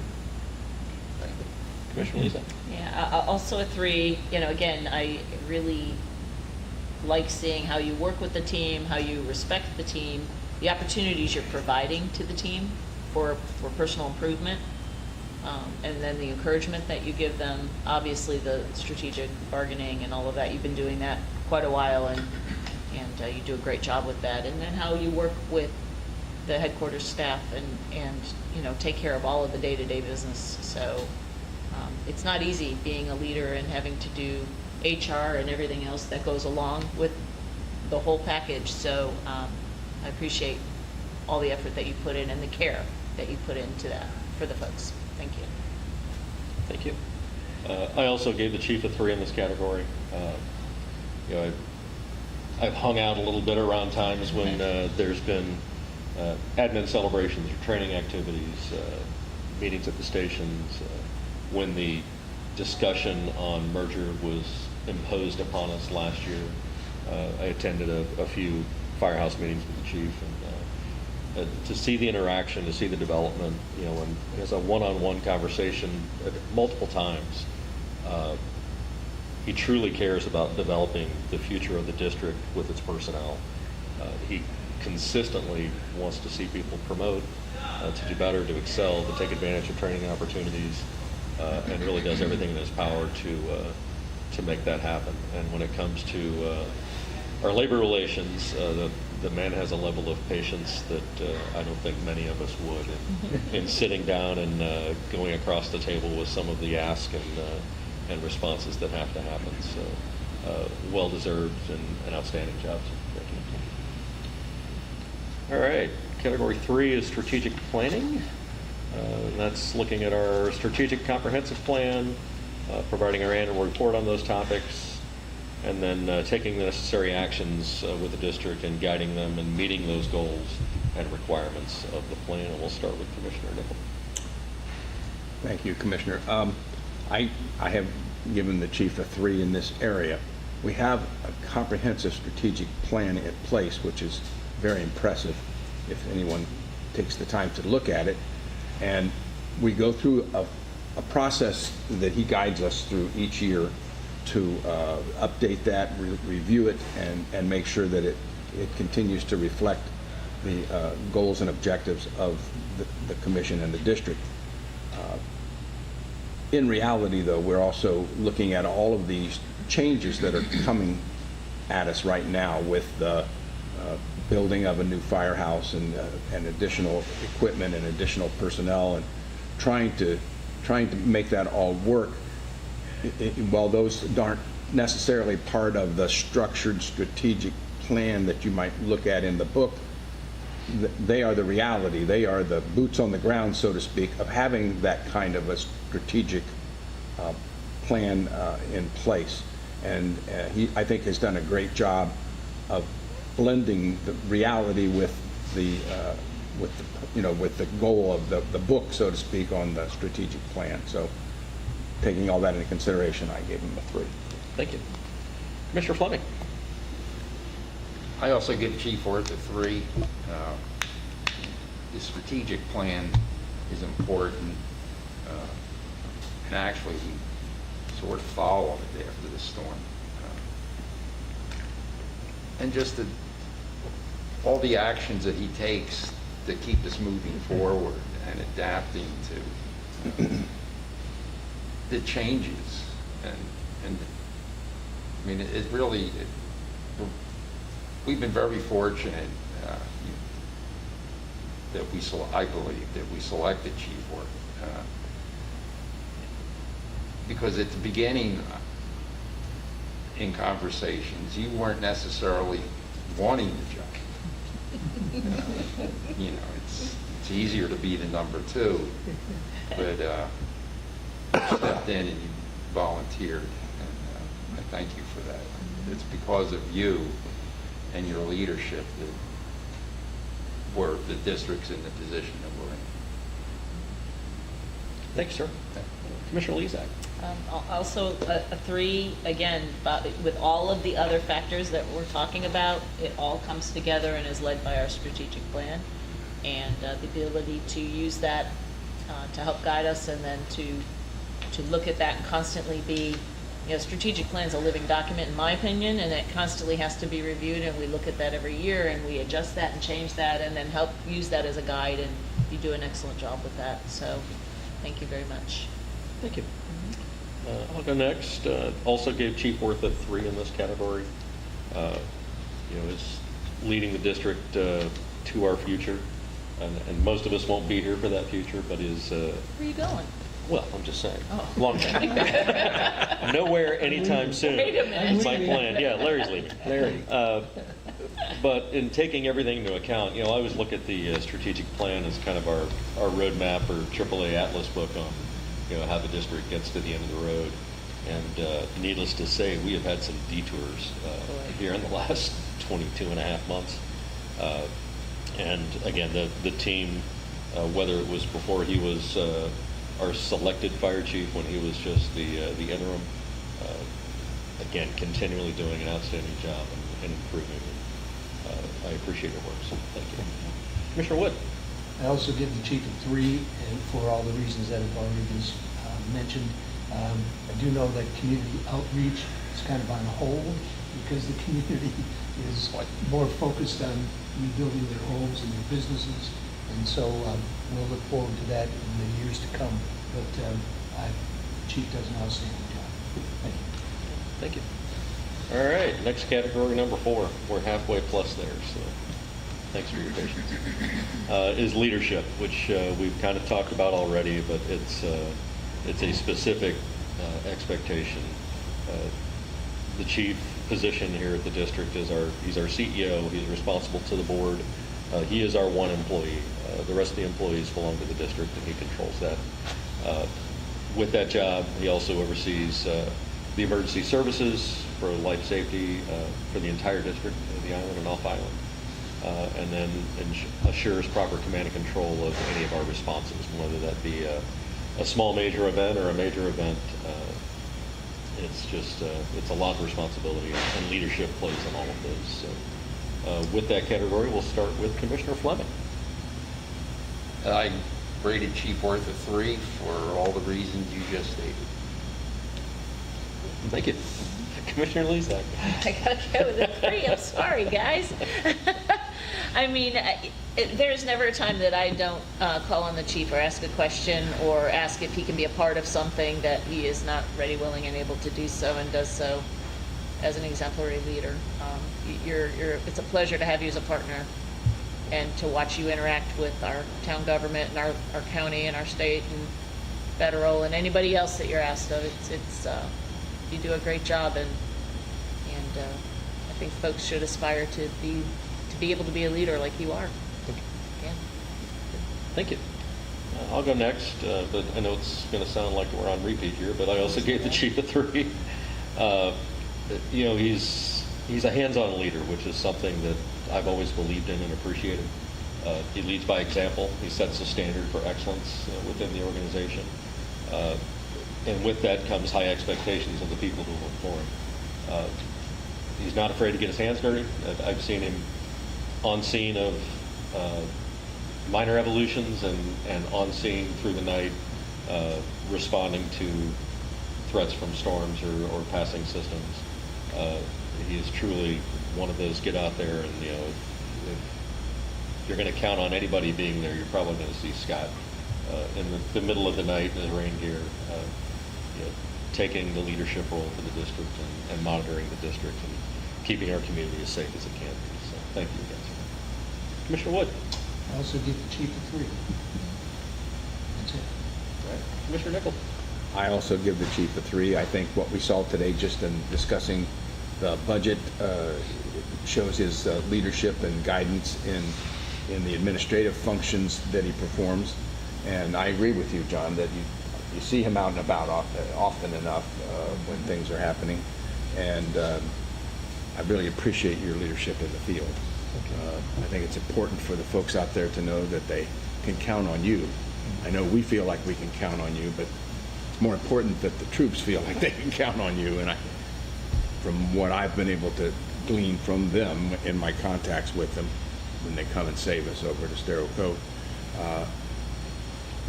Thank you. Commissioner Lisa? Yeah, also a 3, again, I really like seeing how you work with the team, how you respect the team, the opportunities you're providing to the team for personal improvement, and then the encouragement that you give them. Obviously, the strategic bargaining and all of that, you've been doing that quite a while, and you do a great job with that. And then how you work with the headquarters staff and take care of all of the day-to-day business. So it's not easy being a leader and having to do HR and everything else that goes along with the whole package. So I appreciate all the effort that you put in and the care that you put into that for the folks. Thank you. Thank you. I also gave the chief a 3 in this category. I've hung out a little bit around times when there's been admin celebrations or training activities, meetings at the stations, when the discussion on merger was imposed upon us last year. I attended a few firehouse meetings with the chief, and to see the interaction, to see the development, and as a one-on-one conversation multiple times, he truly cares about developing the future of the district with its personnel. He consistently wants to see people promote, to do better, to excel, to take advantage of training opportunities, and really does everything in his power to make that happen. And when it comes to our labor relations, the man has a level of patience that I don't think many of us would in sitting down and going across the table with some of the asks and responses that have to happen. So well-deserved and an outstanding job. Thank you. All right, category 3 is strategic planning. That's looking at our strategic comprehensive plan, providing our annual report on those topics, and then taking the necessary actions with the district and guiding them and meeting those goals and requirements of the plan. And we'll start with Commissioner Nickel. Thank you, Commissioner. I have given the chief a 3 in this area. We have a comprehensive strategic plan in place, which is very impressive if anyone takes the time to look at it. And we go through a process that he guides us through each year to update that, review it, and make sure that it continues to reflect the goals and objectives of the commission and the district. In reality, though, we're also looking at all of these changes that are coming at us right now with the building of a new firehouse and additional equipment and additional personnel, and trying to make that all work. While those aren't necessarily part of the structured strategic plan that you might look at in the book, they are the reality. They are the boots on the ground, so to speak, of having that kind of a strategic plan in place. And he, I think, has done a great job of blending the reality with the goal of the book, so to speak, on the strategic plan. So, taking all that into consideration, I gave him a 3. Thank you. Commissioner Fleming. I also give Chief Orth a 3. The strategic plan is important, and actually we sort of followed it after the storm. And just all the actions that he takes to keep us moving forward and adapting to the changes. And I mean, it really, we've been very fortunate that I believe that we selected Chief Orth. Because at the beginning, in conversations, you weren't necessarily wanting the job. It's easier to be the number 2, but you stepped in and you volunteered, and I thank you for that. It's because of you and your leadership that were the district's in the position that we're in. Thank you, sir. Commissioner Lezak. Also, a 3, again, but with all of the other factors that we're talking about, it all comes together and is led by our strategic plan. And the ability to use that to help guide us, and then to look at that and constantly be, strategic plan is a living document, in my opinion, and it constantly has to be reviewed, and we look at that every year, and we adjust that and change that, and then help use that as a guide, and you do an excellent job with that. So, thank you very much. Thank you. I'll go next. Also gave Chief Worth a 3 in this category. Is leading the district to our future, and most of us won't be here for that future, but is. Where are you going? Well, I'm just saying. Oh. Long time. Nowhere anytime soon. Wait a minute. My plan. Yeah, Larry's leaving. Larry. But in taking everything into account, I always look at the strategic plan as kind of our roadmap or AAA Atlas book on, how the district gets to the end of the road. And needless to say, we have had some detours here in the last 22 and a half months. And again, the team, whether it was before he was our selected fire chief, when he was just the interim, again, continually doing an outstanding job and improving. I appreciate your work, so thank you. Commissioner Wood. I also give the chief a 3, and for all the reasons that have already been mentioned. I do know that community outreach is kind of on hold, because the community is more focused on rebuilding their homes and their businesses, and so we'll look forward to that in the years to come. But the chief does an outstanding job. Thank you. Thank you. All right, next category, number 4. We're halfway plus there, so thanks for your patience. Is leadership, which we've kind of talked about already, but it's a specific expectation. The chief position here at the district is he's our CEO. He's responsible to the board. He is our one employee. The rest of the employees belong to the district, and he controls that. With that job, he also oversees the emergency services for life safety for the entire district of the island and off island, and then assures proper command and control of any of our responses, whether that be a small major event or a major event. It's a lot of responsibility, and leadership plays in all of those. So with that category, we'll start with Commissioner Fleming. I rated Chief Worth a 3 for all the reasons you just stated. Thank you. Commissioner Lezak. I gotta go with a 3. I'm sorry, guys. I mean, there's never a time that I don't call on the chief or ask a question or ask if he can be a part of something that he is not ready, willing, and able to do so, and does so as an exemplary leader. It's a pleasure to have you as a partner, and to watch you interact with our town government and our county and our state and federal and anybody else that you're asked of. You do a great job, and I think folks should aspire to be able to be a leader like you are. Yeah. Thank you. I'll go next, but I know it's going to sound like we're on repeat here, but I also gave the chief a 3. He's a hands-on leader, which is something that I've always believed in and appreciated. He leads by example. He sets the standard for excellence within the organization. And with that comes high expectations of the people who work for him. He's not afraid to get his hands dirty. I've seen him on scene of minor evolutions and on scene through the night, responding to threats from storms or passing systems. He is truly one of those get out there, and if you're going to count on anybody being there, you're probably going to see Scott in the middle of the night in his rain gear, taking the leadership role for the district and monitoring the district and keeping our community as safe as it can be. So thank you again, sir. Commissioner Wood. I also give the chief a 3. That's it. All right. Commissioner Nichols. I also give the chief a 3. I think what we saw today, just in discussing the budget, shows his leadership and guidance in the administrative functions that he performs. And I agree with you, John, that you see him out and about often enough when things are happening. And I really appreciate your leadership in the field. I think it's important for the folks out there to know that they can count on you. I know we feel like we can count on you, but it's more important that the troops feel like they can count on you. And from what I've been able to glean from them in my contacts with them when they come and save us over at Estero Cove,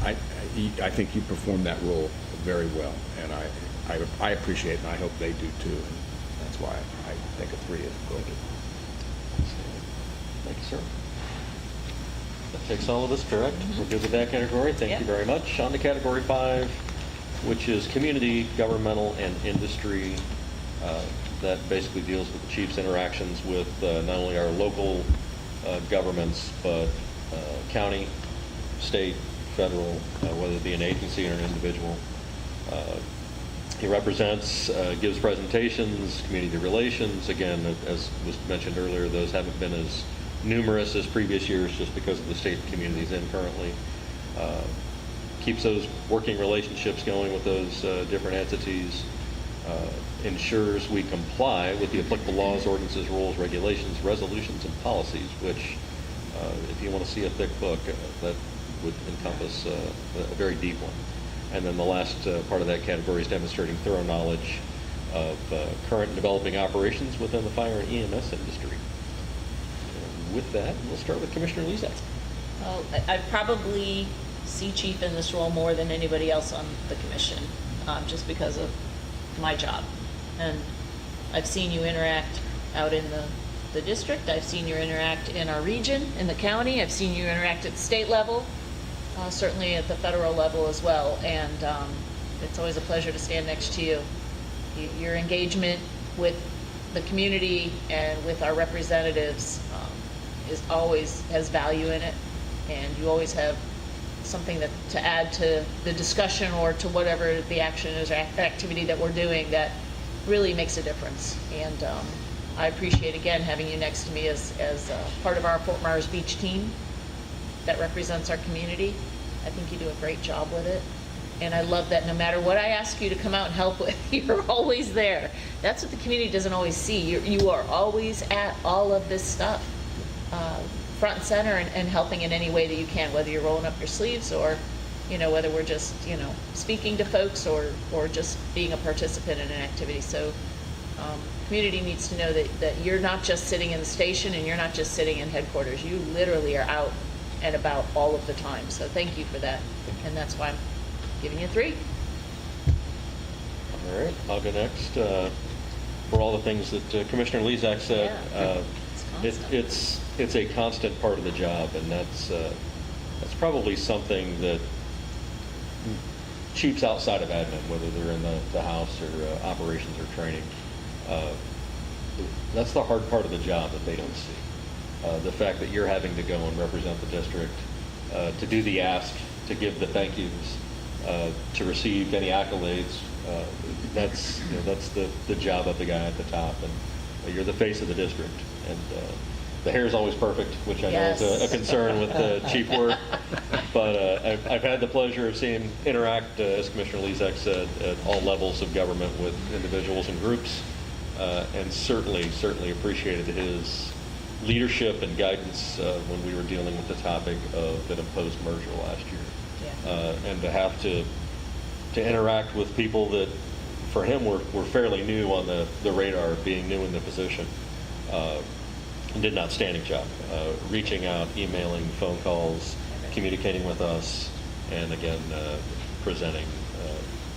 I think you perform that role very well, and I appreciate it, and I hope they do too. And that's why I think a 3 is good. Thank you, sir. That takes all of us, correct? We're good with that category. Thank you Yep. very much. On to category 5, which is community, governmental, and industry. That basically deals with the chief's interactions with not only our local governments, but county, state, federal, whether it be an agency or an individual. He represents, gives presentations, community relations. Again, as was mentioned earlier, those haven't been as numerous as previous years just because of the state the community is in currently. Keeps those working relationships going with those different entities. Ensures we comply with the applicable laws, ordinances, rules, regulations, resolutions, and policies, which, if you want to see a thick book, that would encompass a very deep one. And then the last part of that category is demonstrating thorough knowledge of current and developing operations within the fire and EMS industry. And with that, we'll start with Commissioner Lezak. Well, I probably see Chief in this role more than anybody else on the commission, just because of my job. And I've seen you interact out in the district. I've seen you interact in our region, in the county. I've seen you interact at the state level, certainly at the federal level as well. And it's always a pleasure to stand next to you. Your engagement with the community and with our representatives has value in it, and you always have something to add to the discussion or to whatever the action is or activity that we're doing that really makes a difference. And I appreciate, again, having you next to me as part of our Fort Myers Beach team that represents our community. I think you do a great job with it. And I love that no matter what I ask you to come out and help with, you're always there. That's what the community doesn't always see. You are always at all of this stuff, front and center, and helping in any way that you can, whether you're rolling up your sleeves or, whether we're just, speaking to folks or just being a participant in an activity. So community needs to know that you're not just sitting in the station and you're not just sitting in headquarters. You literally are out and about all of the time. So thank you for that. And that's why I'm giving you a 3. All right, I'll go next. For all the things that Commissioner Lezak said, it's a constant part of the job, and that's probably something that chiefs outside of admin, whether they're in the house or operations or training, that's the hard part of the job that they don't see. The fact that you're having to go and represent the district, to do the ask, to give the thank yous, to receive any accolades, that's the job of the guy at the top, and you're the face of the district. And the hair is always perfect, which I know is a concern with chief work. But I've had the pleasure of seeing him interact, as Commissioner Lezak said, at all levels of government with individuals and groups, and certainly appreciated his leadership and guidance when we were dealing with the topic of an imposed merger last year. Yeah. And to have to interact with people that, for him, were fairly new on the radar, being new in the position, and did an outstanding job, reaching out, emailing, phone calls, communicating with us, and again, presenting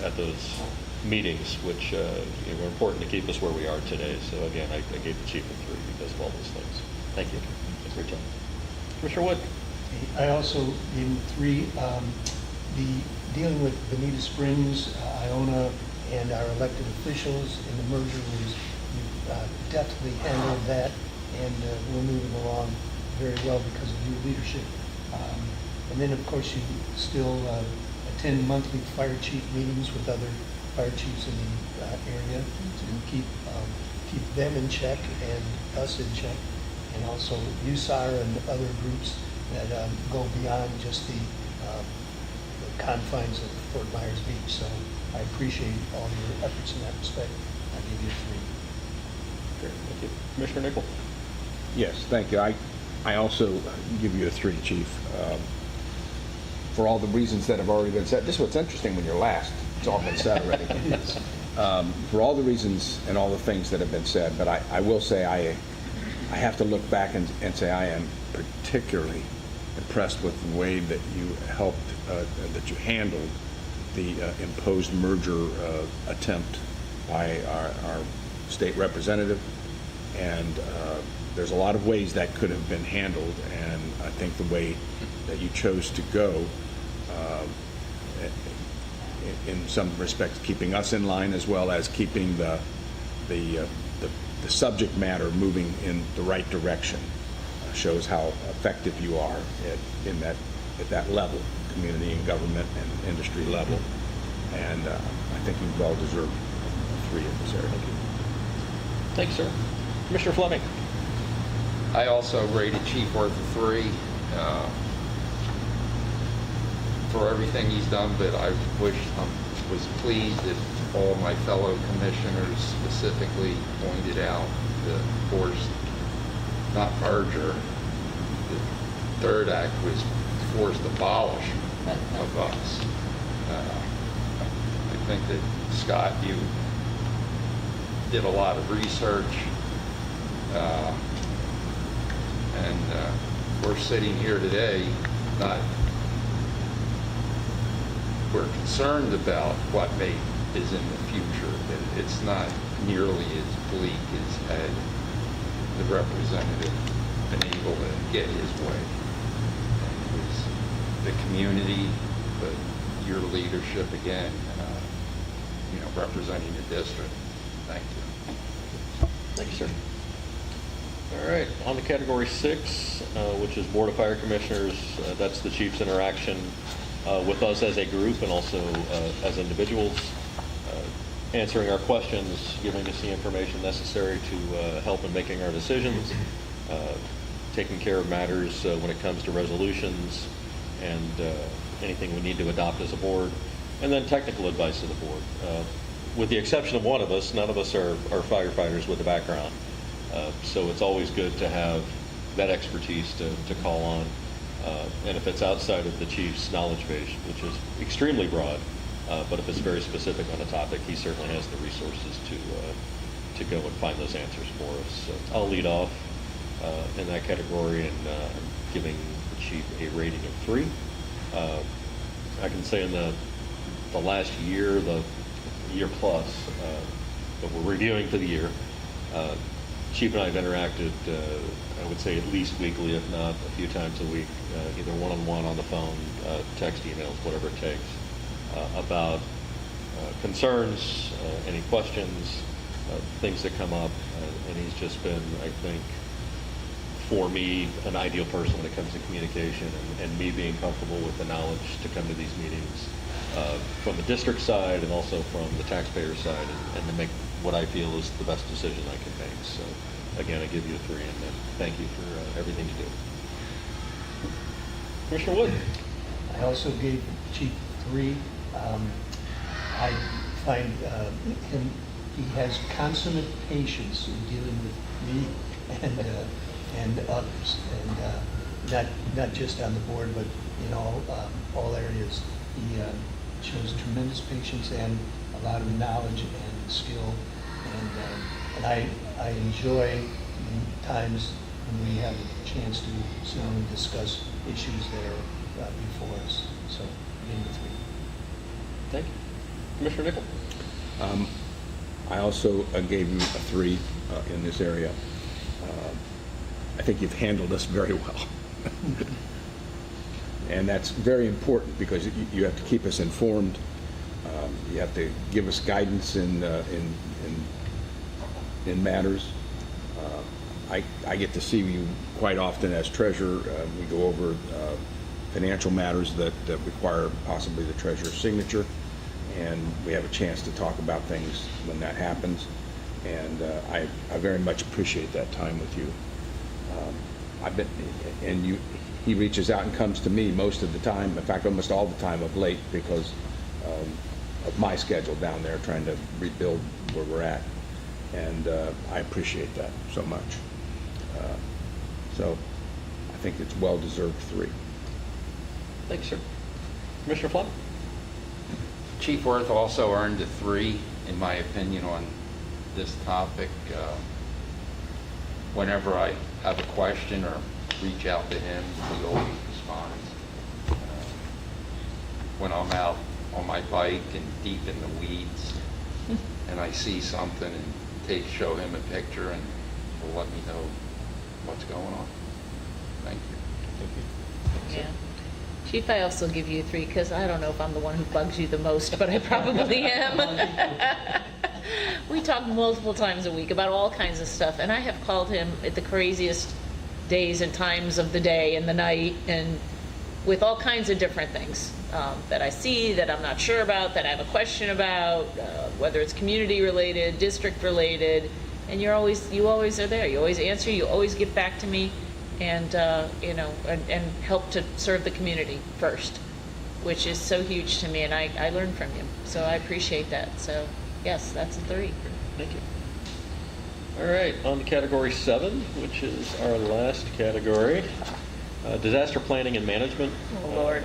at those meetings, which were important to keep us where we are today. So again, I gave the chief a 3 because of all those things. Thank you. Great job. Commissioner Wood. I also gave him 3. Dealing with Bonita Springs, Iona, and our elected officials in the merger was, you deftly handled that, and we're moving along very well because of your leadership. And then, of course, you still attend monthly fire chief meetings with other fire chiefs in the area to keep them in check and us in check, and also USAR and other groups that go beyond just the confines of Fort Myers Beach. So I appreciate all your efforts in that respect. I give you a 3. Great, thank you. Commissioner Nickel? Yes, thank you. I also give you a 3, Chief. For all the reasons that have already been said. This is what's interesting when you're last. It's all been said already. For all the reasons and all the things that have been said, but I will say I have to look back and say I am particularly impressed with the way that you helped, that you handled the imposed merger attempt by our state representative. And there's a lot of ways that could have been handled, and I think the way that you chose to go, in some respects, keeping us in line as well as keeping the subject matter moving in the right direction, shows how effective you are at that level, community and government and industry level. And I think you well deserve 3 in this area. Thank you, sir. Commissioner Fleming? I also rated Chief Worth a 3 for everything he's done, but I was pleased that all my fellow commissioners specifically pointed out the forced, not merger, the third act was forced abolishment of us. I think that, Scott, you did a lot of research, and we're sitting here today we're concerned about what is in the future. It's not nearly as bleak as had the representative been able to get his way. And it was the community, but your leadership again, representing the district. Thank you. Thank you, sir. All right, on to Category 6, which is Board of Fire Commissioners. That's the chief's interaction with us as a group and also as individuals, answering our questions, giving us the information necessary to help in making our decisions, taking care of matters when it comes to resolutions and anything we need to adopt as a board, and then technical advice to the board. With the exception of one of us, none of us are firefighters with a background. So it's always good to have that expertise to call on. And if it's outside of the chief's knowledge base, which is extremely broad, but if it's very specific on a topic, he certainly has the resources to go and find those answers for us. So I'll lead off in that category, and I'm giving the chief a rating of 3. I can say in the last year, the year plus, that we're reviewing for the year, Chief and I have interacted, I would say at least weekly, if not a few times a week, either one-on-one on the phone, text, emails, whatever it takes, about concerns, any questions, things that come up. And he's just been, I think, for me, an ideal person when it comes to communication and me being comfortable with the knowledge to come to these meetings from the district side and also from the taxpayer side, and to make what I feel is the best decision I can make. So again, I give you a 3, and then thank you for everything you do. Commissioner Wood? I also gave Chief 3. I find him, he has consummate patience in dealing with me and others, and not just on the board, but in all areas. He shows tremendous patience and a lot of knowledge and skill, and I enjoy times when we have a chance to sit down and discuss issues that are before us. So, again, 3. Thank you. Commissioner Nickel? I also gave you a 3 in this area. I think you've handled us very well. And that's very important because you have to keep us informed. You have to give us guidance in matters. I get to see you quite often as treasurer. We go over financial matters that require possibly the treasurer's signature, and we have a chance to talk about things when that happens. And I very much appreciate that time with you. He reaches out and comes to me most of the time, in fact, almost all the time of late, because of my schedule down there trying to rebuild where we're at. and I appreciate that so much. So I think it's well-deserved 3. Thank you, sir. Commissioner Fleming? Chief Worth also earned a 3, in my opinion, on this topic. Whenever I have a question or reach out to him, he always responds. When I'm out on my bike and deep in the weeds, and I see something and show him a picture, and he'll let me know what's going on. Thank you. Yeah. Chief, I also give you a 3 because I don't know if I'm the one who bugs you the most, but I probably am. We talk multiple times a week about all kinds of stuff, and I have called him at the craziest days and times of the day and the night, and with all kinds of different things that I see, that I'm not sure about, that I have a question about, whether it's community related, district related, and you always are there. You always answer. You always get back to me, and and help to serve the community first, which is so huge to me, and I learn from you, so I appreciate that. So yes, that's a 3. Thank you. All right, on to category 7, which is our last category, disaster planning and management. Oh Lord,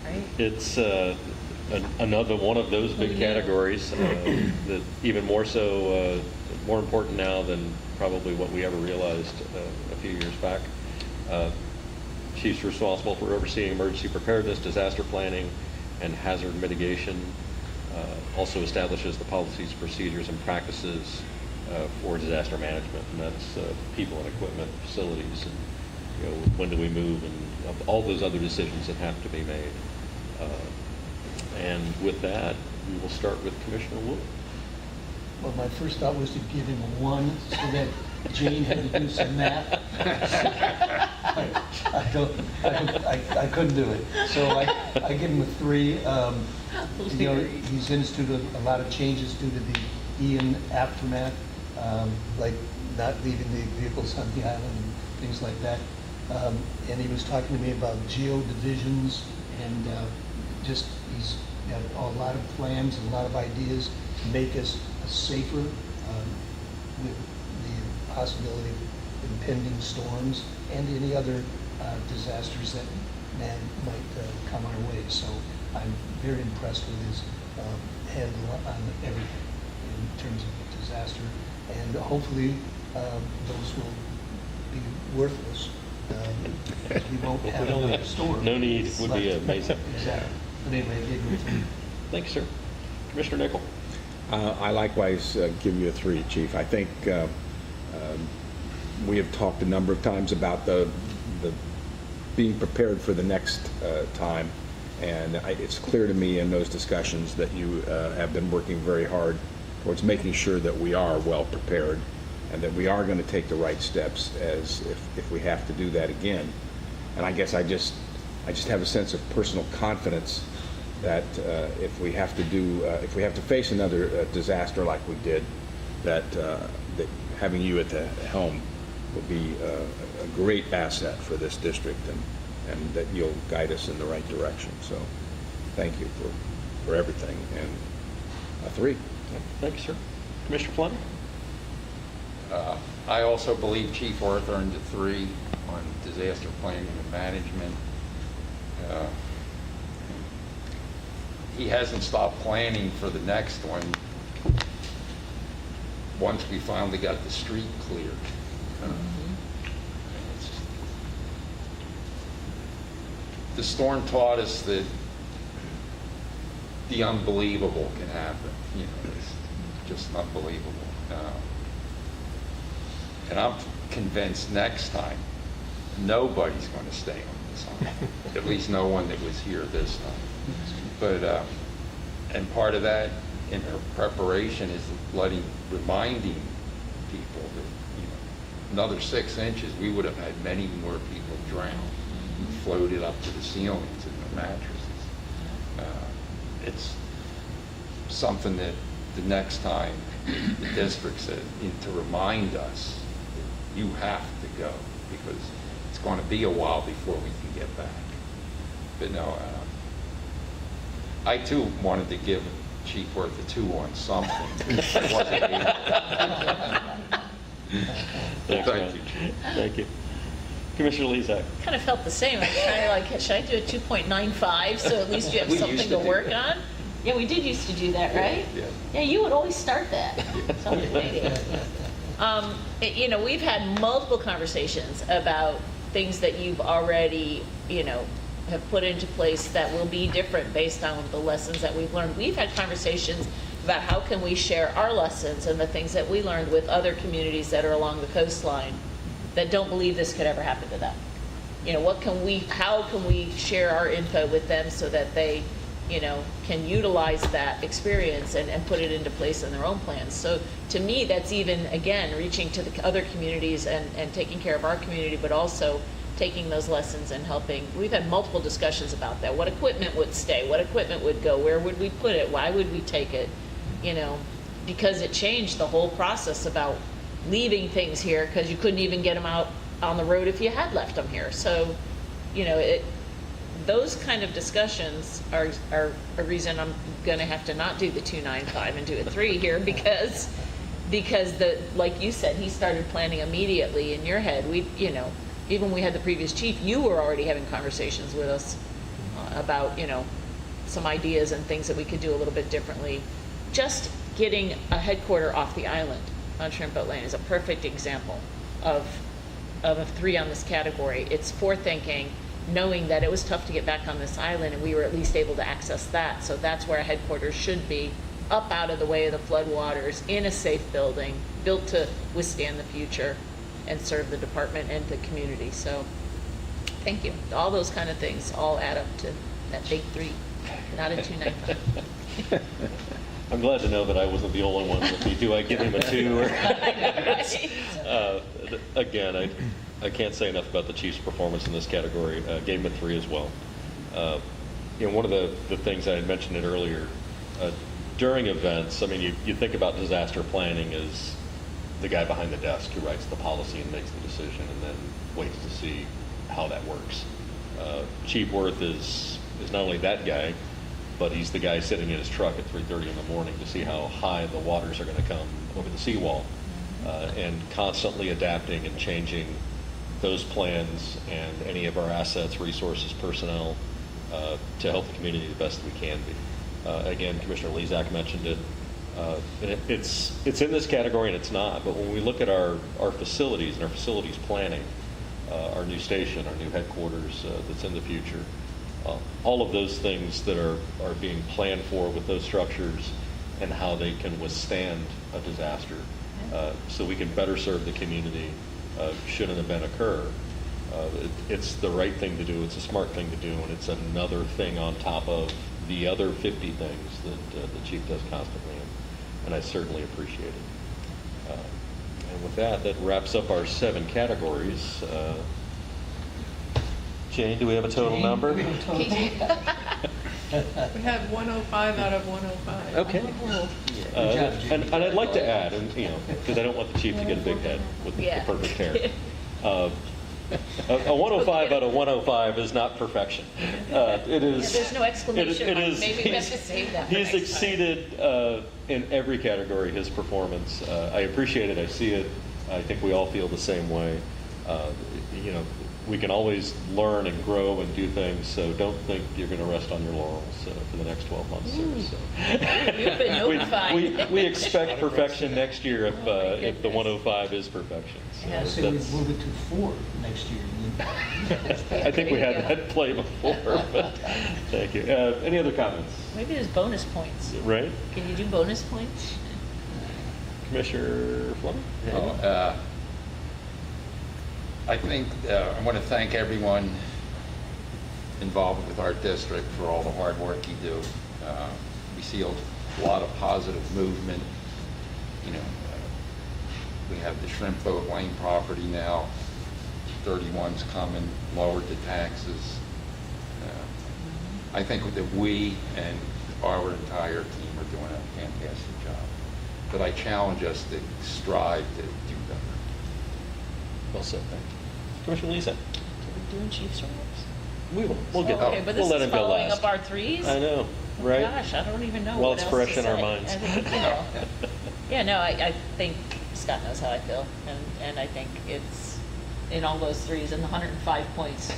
right? It's another one of those big categories that even more so, more important now than probably what we ever realized a few years back. Chief's responsible for overseeing emergency preparedness, disaster planning, and hazard mitigation. Also establishes the policies, procedures, and practices for disaster management, and that's people and equipment, facilities, and when do we move, and all those other decisions that have to be made. And with that, we will start with Commissioner Wood. Well, my first thought was to give him a 1 so that Jane had to do some math. I couldn't do it. So I give him a 3. He's instituted a lot of changes due to the Ian aftermath, like not leaving the vehicles on the island and things like that. And he was talking to me about geo divisions, and he's got a lot of plans and a lot of ideas to make us safer with the possibility of impending storms and any other disasters that might come our way. So I'm very impressed with his handle on everything in terms of disaster, and hopefully those will be worthless. We won't have another storm. No need would be amazing. Exactly. But anyway, I gave him a 3. Thank you, sir. Commissioner Nickel. I likewise give you a 3, Chief. I think we have talked a number of times about the being prepared for the next time, and it's clear to me in those discussions that you have been working very hard towards making sure that we are well prepared and that we are going to take the right steps as if we have to do that again. And I guess I just have a sense of personal confidence that if we have to face another disaster like we did, that having you at the helm will be a great asset for this district, and that you'll guide us in the right direction. So thank you for everything, and a 3. Thank you, sir. Commissioner Fleming. I also believe Chief Worth earned a 3 on disaster planning and management. He hasn't stopped planning for the next one once we finally got the street cleared. The storm taught us that the unbelievable can happen. It's just unbelievable. And I'm convinced next time nobody's going to stay on this island. At least no one that was here this time. But and part of that in her preparation is reminding people that another 6 inches, we would have had many more people drown, floated up to the ceilings in their mattresses. It's something that the next time the district said, to remind us that you have to go, because it's going to be a while before we can get back. But no, I too wanted to give Chief Worth a 2 on something. It wasn't me. Thanks, Thank man. you, Chief. Thank you. Commissioner Lezak. Kind of felt the same. I was trying to like, should I do a 2.95 so at least you have We something used to to do work that. on? Yeah, we did used to do that, right? Yeah. Yeah, you would always start that. It's always waiting. You know, we've had multiple conversations about things that you've already, you know, have put into place that will be different based on the lessons that we've learned. We've had conversations about how can we share our lessons and the things that we learned with other communities that are along the coastline that don't believe this could ever happen to them. You know, how can we share our input with them so that they, you know, can utilize that experience and put it into place in their own plans. So to me, that's even, again, reaching to the other communities and taking care of our community, but also taking those lessons and helping. We've had multiple discussions about that. What equipment would stay? What equipment would go? Where would we put it? Why would we take it? You know, because it changed the whole process about leaving things here because you couldn't even get them out on the road if you had left them here. So, you know, those kind of discussions are a reason I'm going to have to not do the 295 and do a 3 here because like you said, he started planning immediately in your head. We, you know, even when we had the previous chief, you were already having conversations with us about, you know, some ideas and things that we could do a little bit differently. Just getting a headquarter off the island on Shrimp Boat Lane is a perfect example of a 3 on this category. It's forethinking, knowing that it was tough to get back on this island and we were at least able to access that. So that's where a headquarters should be, up out of the way of the floodwaters, in a safe building, built to withstand the future and serve the department and the community. So thank you. All those kind of things all add up to that big 3, not a 295. I'm glad to know that I wasn't the only one with me. Do I give him a 2? Again, I can't say enough about the Chiefs' performance in this category. Gave him a 3 as well. You know, one of the things I had mentioned it earlier, during events, I mean, you think about disaster planning as the guy behind the desk who writes the policy and makes the decision and then waits to see how that works. Chief Worth is not only that guy, but he's the guy sitting in his truck at 3:30 in the morning to see how high the waters are going to come over the seawall, and constantly adapting and changing those plans and any of our assets, resources, personnel to help the community the best we can be. Again, Commissioner Lezak mentioned it. And it's in this category and it's not, but when we look at our facilities and our facilities planning, our new station, our new headquarters that's in the future, all of those things that are being planned for with those structures and how they can withstand a disaster so we can better serve the community should an event occur. It's the right thing to do, it's a smart thing to do, and it's another thing on top of the other 50 things that the chief does constantly, and I certainly appreciate it. And with that wraps up our 7 categories. Jane, do we have a total Jane, number? we have a total. We had 105 out of 105. Okay. Good job, Jane. And I'd like to add, and you know, because I don't want the chief to get a big head with the Yeah. perfect hair. A 105 out of 105 is not perfection. It is. Yeah, there's no exclamation it mark. is- Maybe we have to save that for He's next time. exceeded in every category his performance. I appreciate it. I see it. I think we all feel the same way. You know, we can always learn and grow and do things, so don't think you're going to rest on your laurels for the next 12 months. So. You've been notified. We expect perfection next year if the goodness. 105 is perfection. So I say we that's- move it to 4 next year. I think we had that play before, but thank you. Any other comments? Maybe there's bonus points. Right? Can you do bonus points? Commissioner Fleming? I think, I want to thank everyone involved with our district for all the hard work you do. We see a lot of positive movement. You know, we have the Shrimp Boat Lane property now, 31's coming, lowered the taxes. I think that we and our entire team are doing a fantastic job. But I challenge us to strive to do better. Well said, thank you. Commissioner Lisa? Are we doing chief's remarks? We'll get Okay, there. but We'll this let is him go following last. up our threes? I know, Oh, right? Gosh, I don't even know Well, what it's else fresh to in our say. minds. I think, yeah, no, I think Scott knows how I feel, and I think it's in all those threes and the 105 points.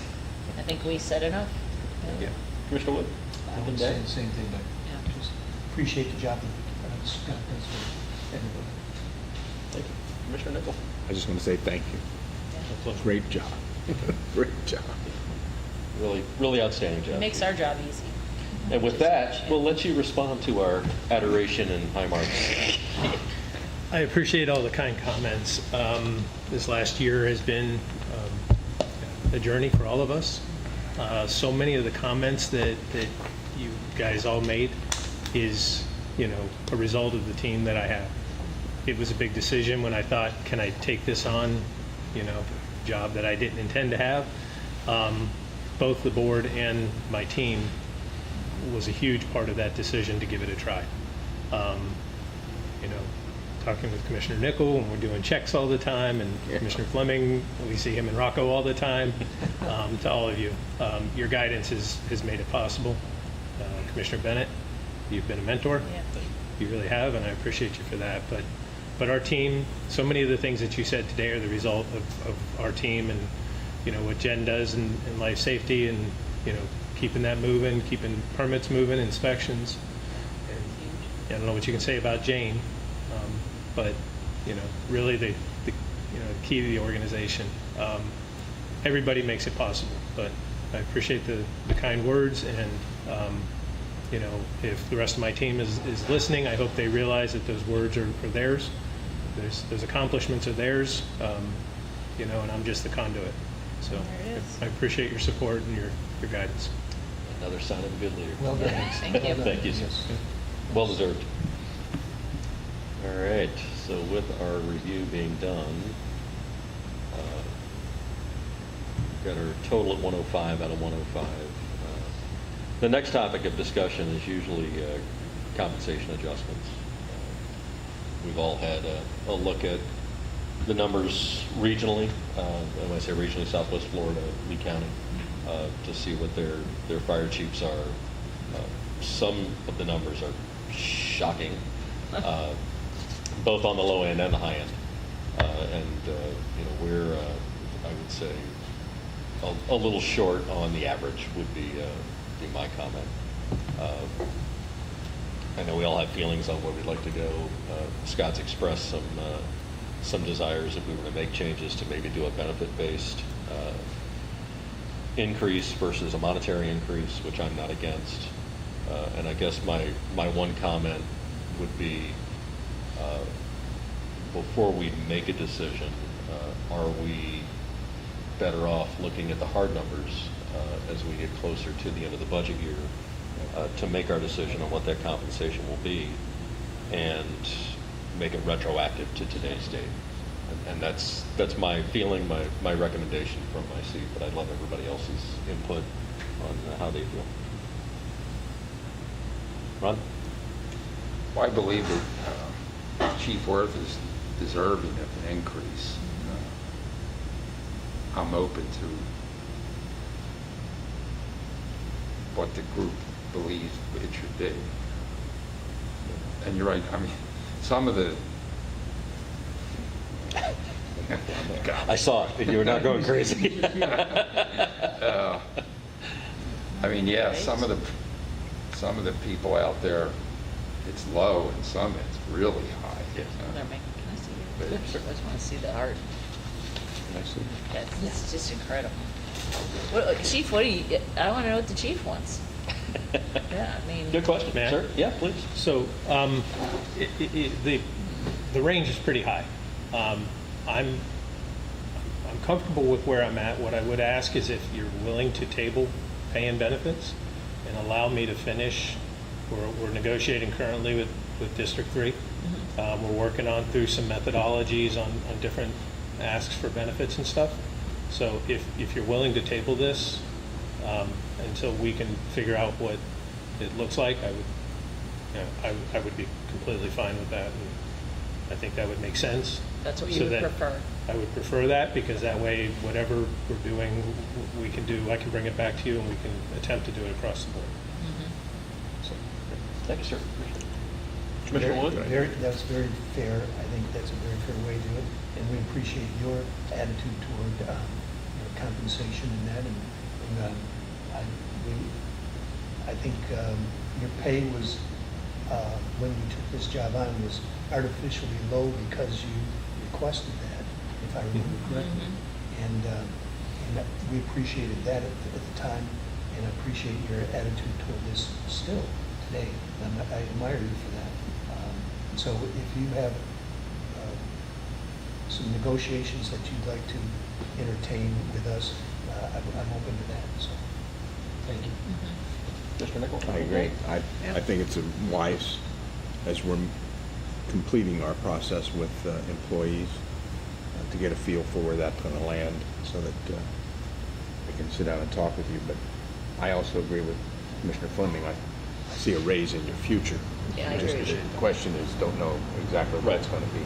I think we said enough. Yeah. Commissioner Wood? I would say the same thing, but Yeah. just appreciate the job that Scott does for everybody. Thank you. Commissioner Nichol? I just want to say thank you. Excellent. Great job. Great job. Really outstanding job. It makes our job easy. And with that, we'll let you respond to our adoration and high marks. I appreciate all the kind comments. This last year has been a journey for all of us. So many of the comments that you guys all made is, a result of the team that I have. It was a big decision when I thought, can I take this on, job that I didn't intend to have. Both the board and my team was a huge part of that decision to give it a try. Talking with Commissioner Nichol, and we're doing checks all the time, and Commissioner Fleming, we see him in Rocco all the time. To all of you, your guidance has made it possible. Commissioner Bennett, you've been a mentor. Yeah. You really have, and I appreciate you for that. But our team, so many of the things that you said today are the result of our team, and what Jen does in life safety, and keeping that moving, keeping permits moving, inspections. And I don't know what you can say about Jane, but really the key to the organization. Everybody makes it possible, but I appreciate the kind words, and if the rest of my team is listening, I hope they realize that those words are theirs. Those accomplishments are theirs, and I'm just the conduit. So There it is. I appreciate your support and your guidance. Another sign of a good leader. Well done. Thank you. Well done. Thank you, sir. Yes. Well deserved. All right, so with our review being done, we've got our total at 105 out of 105. The next topic of discussion is usually compensation adjustments. We've all had a look at the numbers regionally, and when I say regionally, Southwest Florida, Lee County, to see what their fire chiefs are. Some of the numbers are shocking, both on the low end and the high end. We're, I would say, a little short on the average would be my comment. I know we all have feelings on where we'd like to go. Scott's expressed some desires if we were to make changes to maybe do a benefit-based increase versus a monetary increase, which I'm not against. And I guess my one comment would be, before we make a decision, are we better off looking at the hard numbers as we get closer to the end of the budget year to make our decision on what that compensation will be and make it retroactive to today's date? And that's my feeling, my recommendation from my seat, but I'd love everybody else's input on how they feel. Ron? Well, I believe that Chief Worth is deserving of an increase. I'm open to what the group believes it should be. And you're right, I mean, some of the... I saw it, you were not going crazy. I mean, yeah, some of the people out there, it's low, and some it's really high. Yes. Can I see your picture? I just want to see the art. It's just incredible. Chief, I want to know what the chief wants. Yeah, I mean. Good question, Matt? sir. Yeah, please. So the range is pretty high. I'm comfortable with where I'm at. What I would ask is if you're willing to table pay and benefits and allow me to finish. We're negotiating currently with District 3. We're working through some methodologies on different asks for benefits and stuff. So if you're willing to table this until we can figure out what it looks like, I would be completely fine with that. And I think that would make sense. That's what So you would that- prefer. I would prefer that, because that way, whatever we're doing, we can do, I can bring it back to you, and we can attempt to do it across the board. So, Thank you, sir. Commissioner Wood? That's very fair. I think that's a very fair way to do it, and we appreciate your attitude toward compensation and that, and I think your pay was, when you took this job on, was artificially low because you requested that, if I remember correctly. And we appreciated that at the time, and I appreciate your attitude toward this still today. And I admire you for that. So if you have some negotiations that you'd like to entertain with us, I'm open to that, so, thank you. Mr. Nichols? I agree. I think it's a wise, as we're completing our process with employees, to get a feel for where that's going to land, so that we can sit down and talk with you. But I also agree with Commissioner Fleming. I see a raise in your future. Yeah, I Just agree. The question is, don't know exactly what it's going to be.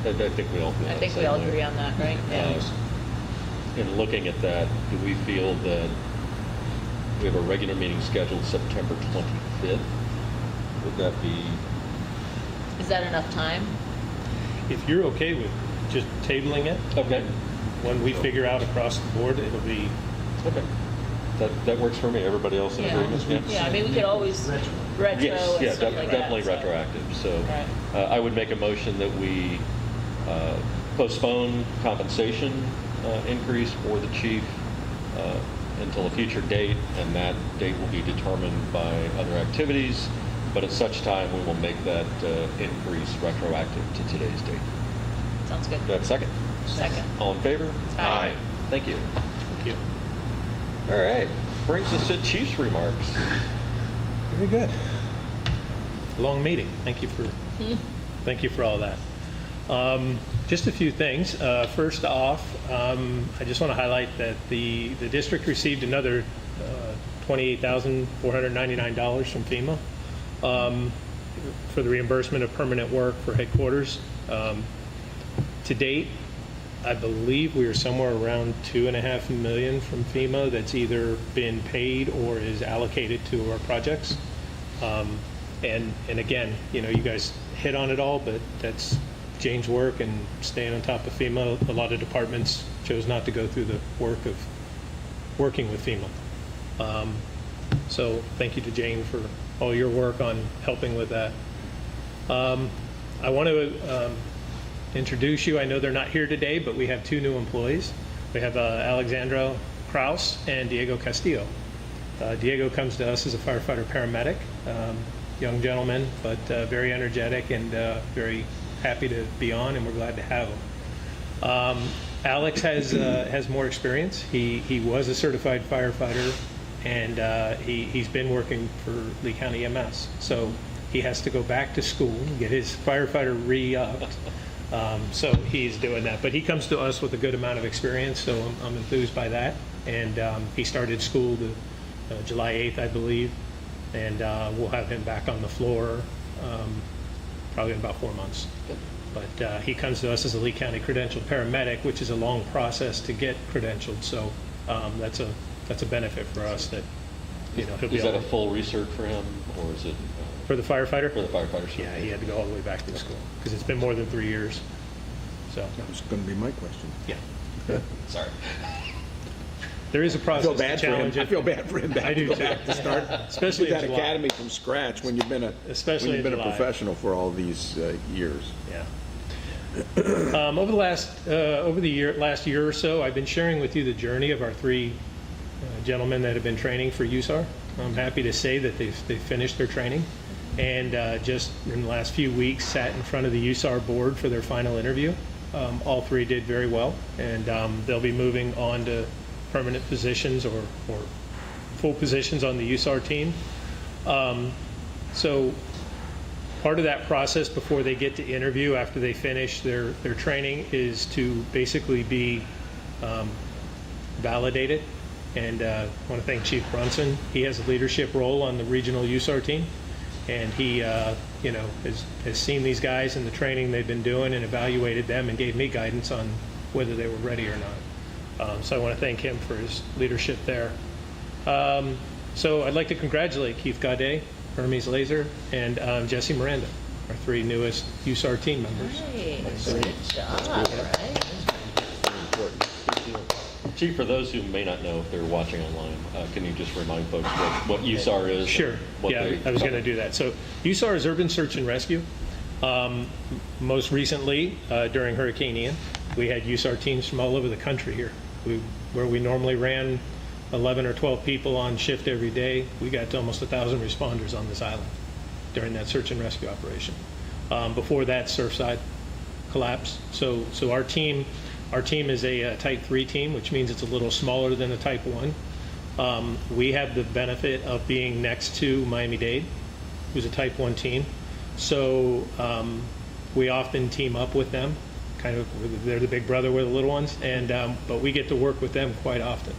I think we all feel I the think we same all way. agree on that, right? Yeah. In looking at that, do we feel that we have a regular meeting scheduled September 25th? Would that be, Is that enough time? if you're okay with just tabling it, okay, when we figure out across the board, it'll be, okay. That works for me. Everybody else in Yeah. agreement? Yeah, I mean, we could always Retro. retro Yes, and yeah, stuff like that. definitely so- retroactive. So Right. I would make a motion that we postpone compensation increase for the chief until a future date, and that date will be determined by other activities, but at such time, we will make that increase retroactive to today's date. Sounds good. Do I have a second? Second. All in favor? Aye. Thank you. thank you. All right, brings us to chief's remarks. Very good. Long meeting. Thank you for all that. Just a few things. First off, I just want to highlight that the district received another $28,499 from FEMA for the reimbursement of permanent work for headquarters. To date, I believe we are somewhere around $2.5 million from FEMA that's either been paid or is allocated to our projects. And again, you guys hit on it all, but that's Jane's work and staying on top of FEMA. A lot of departments chose not to go through the work of working with FEMA. So thank you to Jane for all your work on helping with that. I want to introduce you. I know they're not here today, but we have two new employees. We have Alexandra Kraus and Diego Castillo. Diego comes to us as a firefighter paramedic, young gentleman, but very energetic and very happy to be on, and we're glad to have him. Alex has more experience. He was a certified firefighter, and he's been working for Lee County EMS. So he has to go back to school and get his firefighter re-upped. So he's doing that. But he comes to us with a good amount of experience, so I'm enthused by that. And he started school July 8th, I believe, and we'll have him back on the floor probably in about 4 months. But he comes to us as a Lee County credentialed paramedic, which is a long process to get credentialed. So that's a benefit for us that he'll be Is that a able to. full recert for him, or is it For the firefighter? for the firefighters? Yeah, he had to go all the way back to school because it's been more than 3 years. So, That was going to be my question. yeah. Sorry. There is a I process feel to bad for him. challenge I it. feel bad for him to I have to do go too. back to start. Especially that in July. academy from scratch when you've been Especially in a July. professional for all these years. Yeah. Over the last year or so, I've been sharing with you the journey of our three gentlemen that have been training for USAR. I'm happy to say that they've finished their training, and just in the last few weeks sat in front of the USAR board for their final interview. All three did very well, and they'll be moving on to permanent positions or full positions on the USAR team. So part of that process before they get to interview after they finish their training is to basically be validated. And I want to thank Chief Brunson. He has a leadership role on the regional USAR team. And he, has seen these guys in the training they've been doing and evaluated them and gave me guidance on whether they were ready or not. So I want to thank him for his leadership there. So I'd like to congratulate Keith Gaudet, Hermes Laser, and Jesse Miranda, our 3 newest USAR team members. Nice, good job, right? Chief, for those who may not know if they're watching online, can you just remind folks what USAR is? Sure. what Yeah, they I was going to cover? do that. So USAR is Urban Search and Rescue. Most recently, during Hurricane Ian, we had USAR teams from all over the country here. Where we normally ran 11 or 12 people on shift every day, we got to almost 1,000 responders on this island during that search and rescue operation. Before that, Surfside collapsed. So our team is a Type 3 team, which means it's a little smaller than a Type 1. We have the benefit of being next to Miami-Dade, who's a Type 1 team. So we often team up with them. Kind of, they're the big brother, we're the little ones, and but we get to work with them quite often.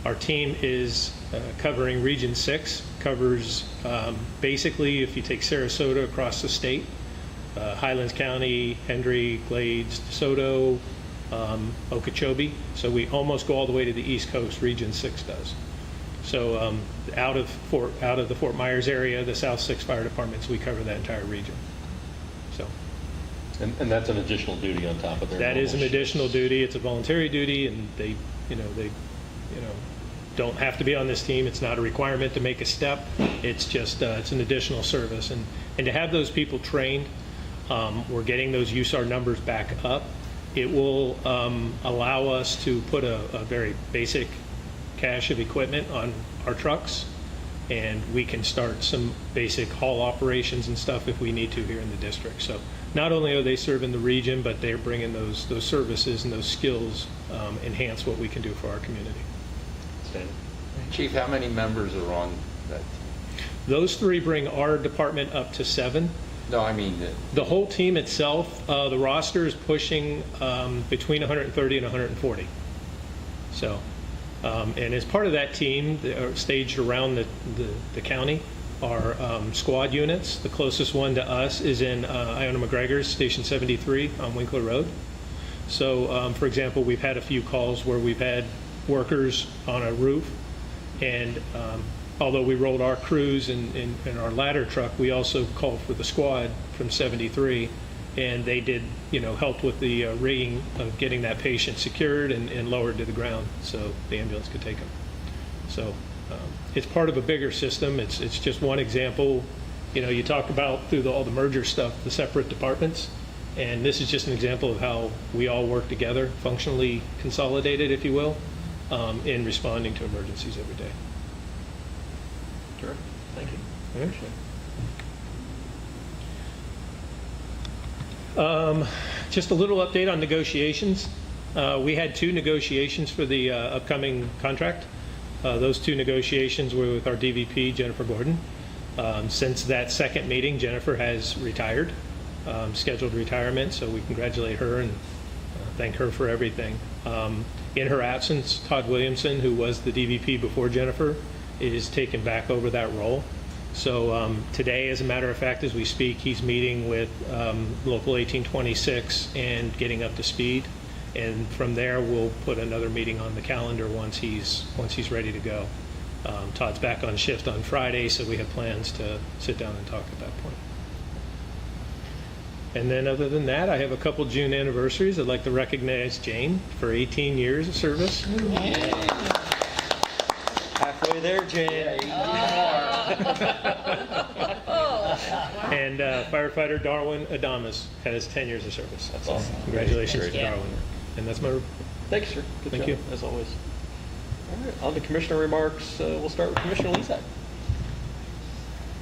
Our team is covering Region 6, covers basically, if you take Sarasota across the state, Highlands County, Hendry, Glades, DeSoto, Okeechobee. So we almost go all the way to the East Coast, Region 6 does. So out of the Fort Myers area, the South 6 fire departments, we cover that entire region. So And that's an additional duty on top of their that is an normal additional shifts. duty. It's a voluntary duty, and they don't have to be on this team. It's not a requirement to make a step. It's just it's an additional service, and to have those people trained, we're getting those USAR numbers back up. It will allow us to put a very basic cache of equipment on our trucks, and we can start some basic haul operations and stuff if we need to here in the district. So not only are they serving the region, but they're bringing those services and those skills enhance what we can do for our community. Stanley? Chief, how many members are on that team? Those 3 bring our department up to 7. No, I mean, The whole team itself, the roster is pushing between 130 and 140. So, and as part of that team, staged around the county, are squad units. The closest one to us is in Iona McGregor's Station 73 on Winkler Road. So, for example, we've had a few calls where we've had workers on a roof, and although we rolled our crews in our ladder truck, we also called for the squad from 73, and they did, helped with the rigging of getting that patient secured and lowered to the ground so the ambulance could take them. So it's part of a bigger system. It's just one example. You talk about through all the merger stuff, the separate departments, and this is just an example of how we all work together, functionally consolidated, if you will, in responding to emergencies every day. Sure. Thank you. Just a little update on negotiations. We had 2 negotiations for the upcoming contract. Those 2 negotiations were with our DVP, Jennifer Gordon. Since that second meeting, Jennifer has retired, scheduled retirement, so we congratulate her and thank her for everything. In her absence, Todd Williamson, who was the DVP before Jennifer, is taken back over that role. So today, as a matter of fact, as we speak, he's meeting with Local 1826 and getting up to speed. And from there, we'll put another meeting on the calendar once he's ready to go. Todd's back on shift on Friday, so we have plans to sit down and talk at that point. And then other than that, I have a couple June anniversaries. I'd like to recognize Jane for 18 years of service. Halfway there, Jane. And firefighter Darwin Adamas has 10 years of service. That's awesome. Congratulations Great. to Darwin. And that's my Thank you, sir. Good Thank job, you. as always. All right, on to commissioner remarks. We'll start with Commissioner Lezak.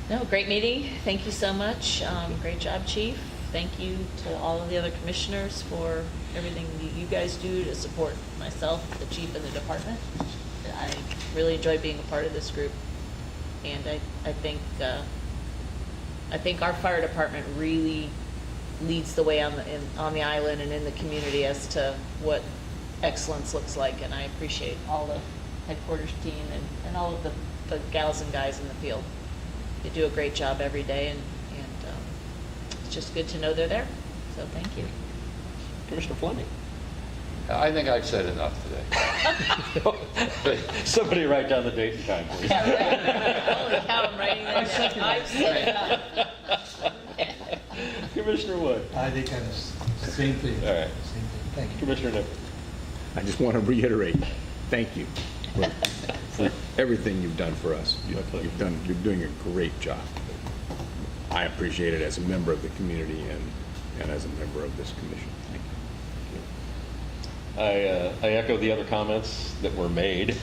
No, great meeting. Thank you so much. Great job, Chief. Thank you to all of the other commissioners for everything you guys do to support myself, the chief, and the department. I really enjoy being a part of this group, and I think our fire department really leads the way on the island and in the community as to what excellence looks like, and I appreciate all the headquarters team and all of the gals and guys in the field. you do a great job every day, and it's just good to know they're there. So thank you. Commissioner Fleming. I think I've said enough today. Somebody write down the date and time, please. Holy cow, I'm writing that down. I've said enough. Commissioner Wood. I think I'm same thing. All right. Same thing. Thank you. Commissioner Nichols. I just want to reiterate, thank you for everything you've done for us. You're doing a great job. I appreciate it as a member of the community and as a member of this commission. Thank you. I echo the other comments that were made.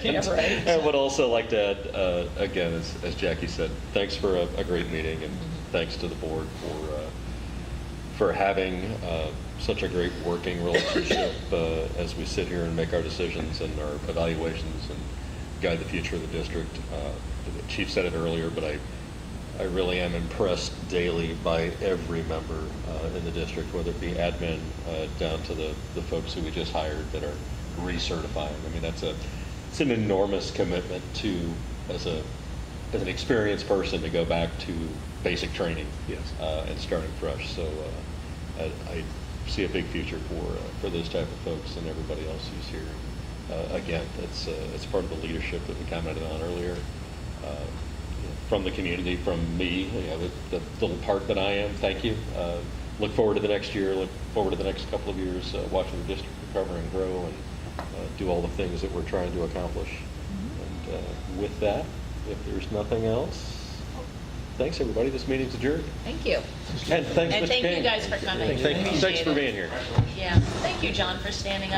Yeah, right. I would also like to add, again, as Jackie said, thanks for a great meeting, and thanks to the board for having such a great working relationship as we sit here and make our decisions and our evaluations and guide the future of the district. The chief said it earlier, but I really am impressed daily by every member in the district, whether it be admin down to the folks who we just hired that are recertifying. I mean, it's an enormous commitment to, as an experienced person, to go back to basic training. Yes. And starting fresh. So I see a big future for those type of folks and everybody else who's here. Again, it's part of the leadership that we commented on earlier. From the community, from me, the little part that I am, thank you. Look forward to the next year, look forward to the next couple of years, watching the district recover and grow and do all the things that we're trying to accomplish. And with that, if there's nothing else, thanks everybody, this meeting's adjourned. Thank you. And thanks, And Mr. thank King. you guys for coming. Thanks Appreciate for it. being here. Yeah, thank you, John, for standing up.